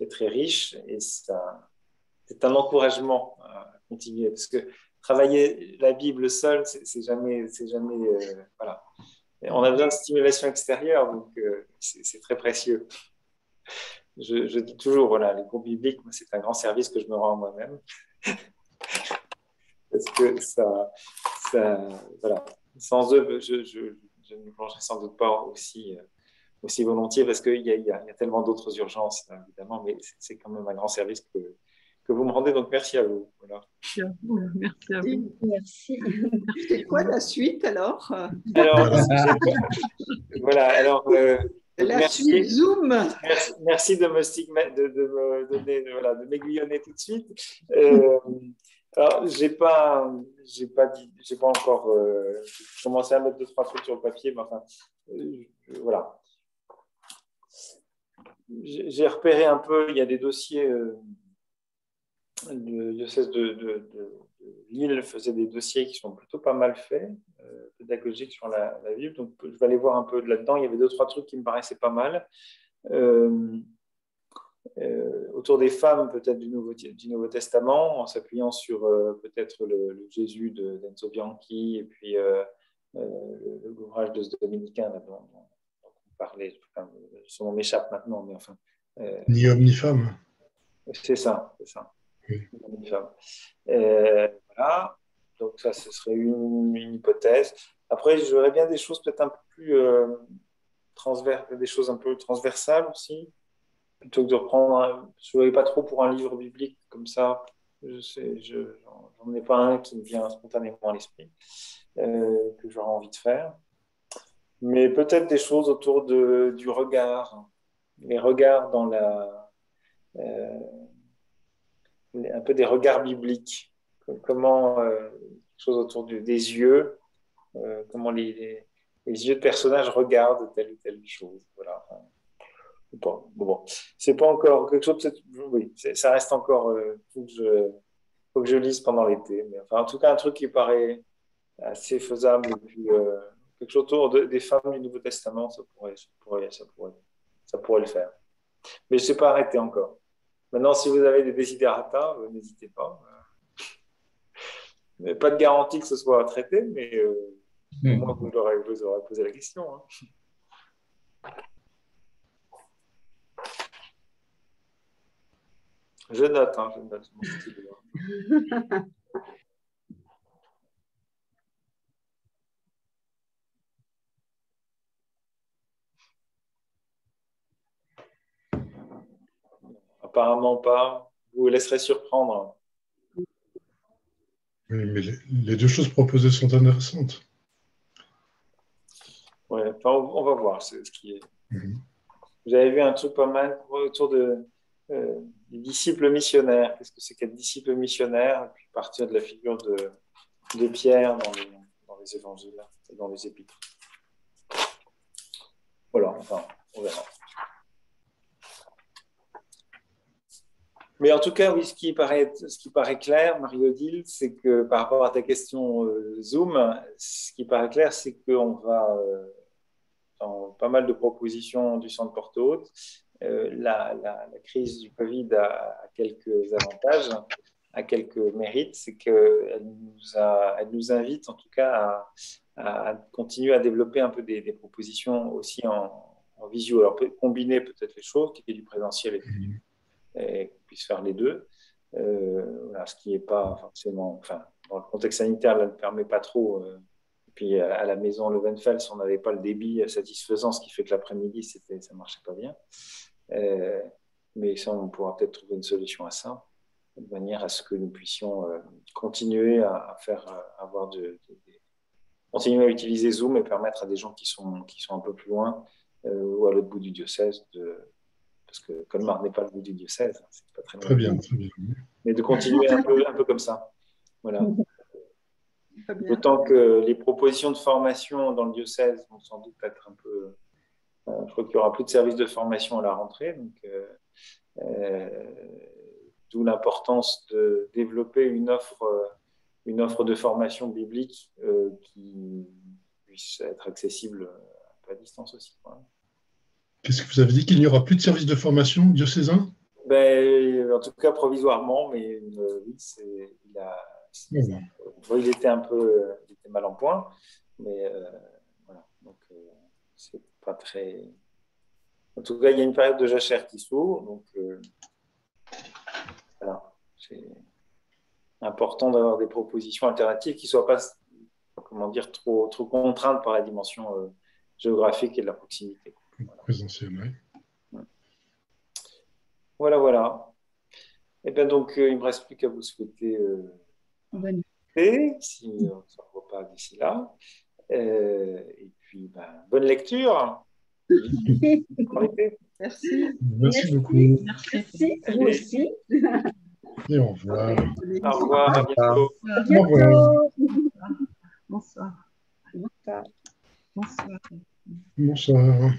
Speaker 1: très riche et c'est un encouragement à continuer parce que travailler la Bible seule, c'est jamais voilà. Et on a besoin de stimulation extérieure, donc c'est très précieux. Je dis toujours, voilà, les cours bibliques, c'est un grand service que je me rends à moi-même. Parce que voilà, sans eux, je ne plongerai sans doute pas aussi volontiers parce qu'il y a tellement d'autres urgences, évidemment, mais c'est quand même un grand service que vous me rendez, donc merci à vous. Voilà.
Speaker 2: Merci à vous.
Speaker 3: Merci.
Speaker 6: C'est quoi la suite alors?
Speaker 1: Alors, voilà, alors...
Speaker 6: suite Zoom.
Speaker 1: Merci de me donner, voilà, de m'aiguillonner tout de suite. Alors, j'ai pas encore commencé à mettre 2-3 trucs sur le papier, mais enfin, voilà. J'ai repéré un peu, il y a des dossiers, le diocèse de Lille faisait des dossiers qui sont plutôt pas mal faits, pédagogiques sur la Bible, donc je vais aller voir un peu là-dedans. Il y avait 2-3 trucs qui me paraissaient pas mal. Autour des femmes, peut-être du Nouveau Testament, en s'appuyant sur peut-être le Jésus d'Enzo Bianchi et puis l'ouvrage de ce dominicain dont parlais, enfin, son nom m'échappe maintenant, mais enfin.
Speaker 5: Ni homme ni femme.
Speaker 1: C'est ça, c'est ça.
Speaker 5: Oui.
Speaker 1: Ni homme ni femme. Voilà. Donc ça, ce serait une hypothèse. Après, j'aurais bien des choses peut-être un peu plus des choses un peu transversales aussi, plutôt que de reprendre. Je ne voyais pas trop pour un livre biblique comme ça. J'en ai pas un qui me vient spontanément à l'esprit que j'aurais envie de faire. Mais peut-être des choses autour du regard, les regards dans un peu des regards bibliques. Comment quelque chose autour des yeux, comment les yeux de personnages regardent telle ou telle chose. Voilà. Bon, c'est pas encore quelque chose. Oui, ça reste encore. Faut que je lise pendant l'été. Mais enfin, en tout cas, un truc qui paraît assez faisable. Et puis, quelque chose autour des femmes du Nouveau Testament, ça pourrait le faire. Mais je ne sais pas arrêter encore. Maintenant, si vous avez des desiderata, n'hésitez pas. Mais pas de garantie que ce soit traité, mais au moins vous aurez posé la question. Hein. Je note mon style. Apparemment pas. Vous vous laisserez surprendre.
Speaker 5: Oui, mais les deux choses proposées sont intéressantes.
Speaker 1: Ouais, enfin, on va voir ce qui est. Vous avez vu un truc pas mal autour des disciples missionnaires. Qu'est-ce que c'est qu'être disciple missionnaire? Et puis partir de la figure de Pierre dans les évangiles et dans les épîtres. Voilà, enfin, on verra. Mais en tout cas, oui, ce qui paraît clair, Marie-Odile, c'est que par rapport à ta question Zoom, ce qui paraît clair, c'est qu'on va, dans pas mal de propositions du Centre Porte Haute, la crise du Covid a quelques avantages, a quelques mérites, c'est qu'elle nous invite en tout cas à continuer à développer un peu des propositions aussi en visio. Alors, combiner peut-être les choses, qu'il y ait du présentiel et qu'on puisse faire les deux. Voilà, ce qui n'est pas forcément, enfin, dans le contexte sanitaire, là, ne permet pas trop. Et puis à la maison Levenfels, on n'avait pas le débit satisfaisant, ce qui fait que l'après-midi, ça ne marchait pas bien. Mais ça, on pourra peut-être trouver une solution à ça, de manière à ce que nous puissions continuer à continuer à utiliser Zoom et permettre à des gens qui sont un peu plus loin ou à l'autre bout du diocèse parce que Colmar n'est pas le bout du diocèse, c'est pas très loin.
Speaker 5: Très bien, très bien.
Speaker 1: Mais de continuer un peu comme ça. Voilà. D'autant que les propositions de formation dans le diocèse vont sans doute être un peu. Je crois qu'il n'y aura plus de service de formation à la rentrée, donc d'où l'importance de développer une offre de formation biblique qui puisse être accessible un peu à distance aussi. Quoi.
Speaker 5: Qu'est-ce que vous avez dit? Qu'il n'y aura plus de service de formation diocésain?
Speaker 1: En tout cas, provisoirement, mais oui, il était mal en point, mais voilà. Donc, c'est pas très. En tout cas, il y a une période de jachère qui s'ouvre, donc voilà. C'est important d'avoir des propositions alternatives qui ne soient pas, comment dire, trop contraintes par la dimension géographique et de la proximité.
Speaker 5: Voilà. Présentiel, oui.
Speaker 1: Voilà. Et bien donc, il ne me reste plus qu'à vous souhaiter
Speaker 3: bonne
Speaker 1: été, si on ne se revoit pas d'ici là. Et puis, bonne lecture.
Speaker 6: Merci.
Speaker 5: Merci beaucoup.
Speaker 3: Merci, vous aussi.
Speaker 5: Et au revoir.
Speaker 1: Au revoir, à bientôt.
Speaker 3: À bientôt.
Speaker 2: Bonsoir.
Speaker 3: Bonsoir.
Speaker 2: Bonsoir.
Speaker 5: Bonsoir.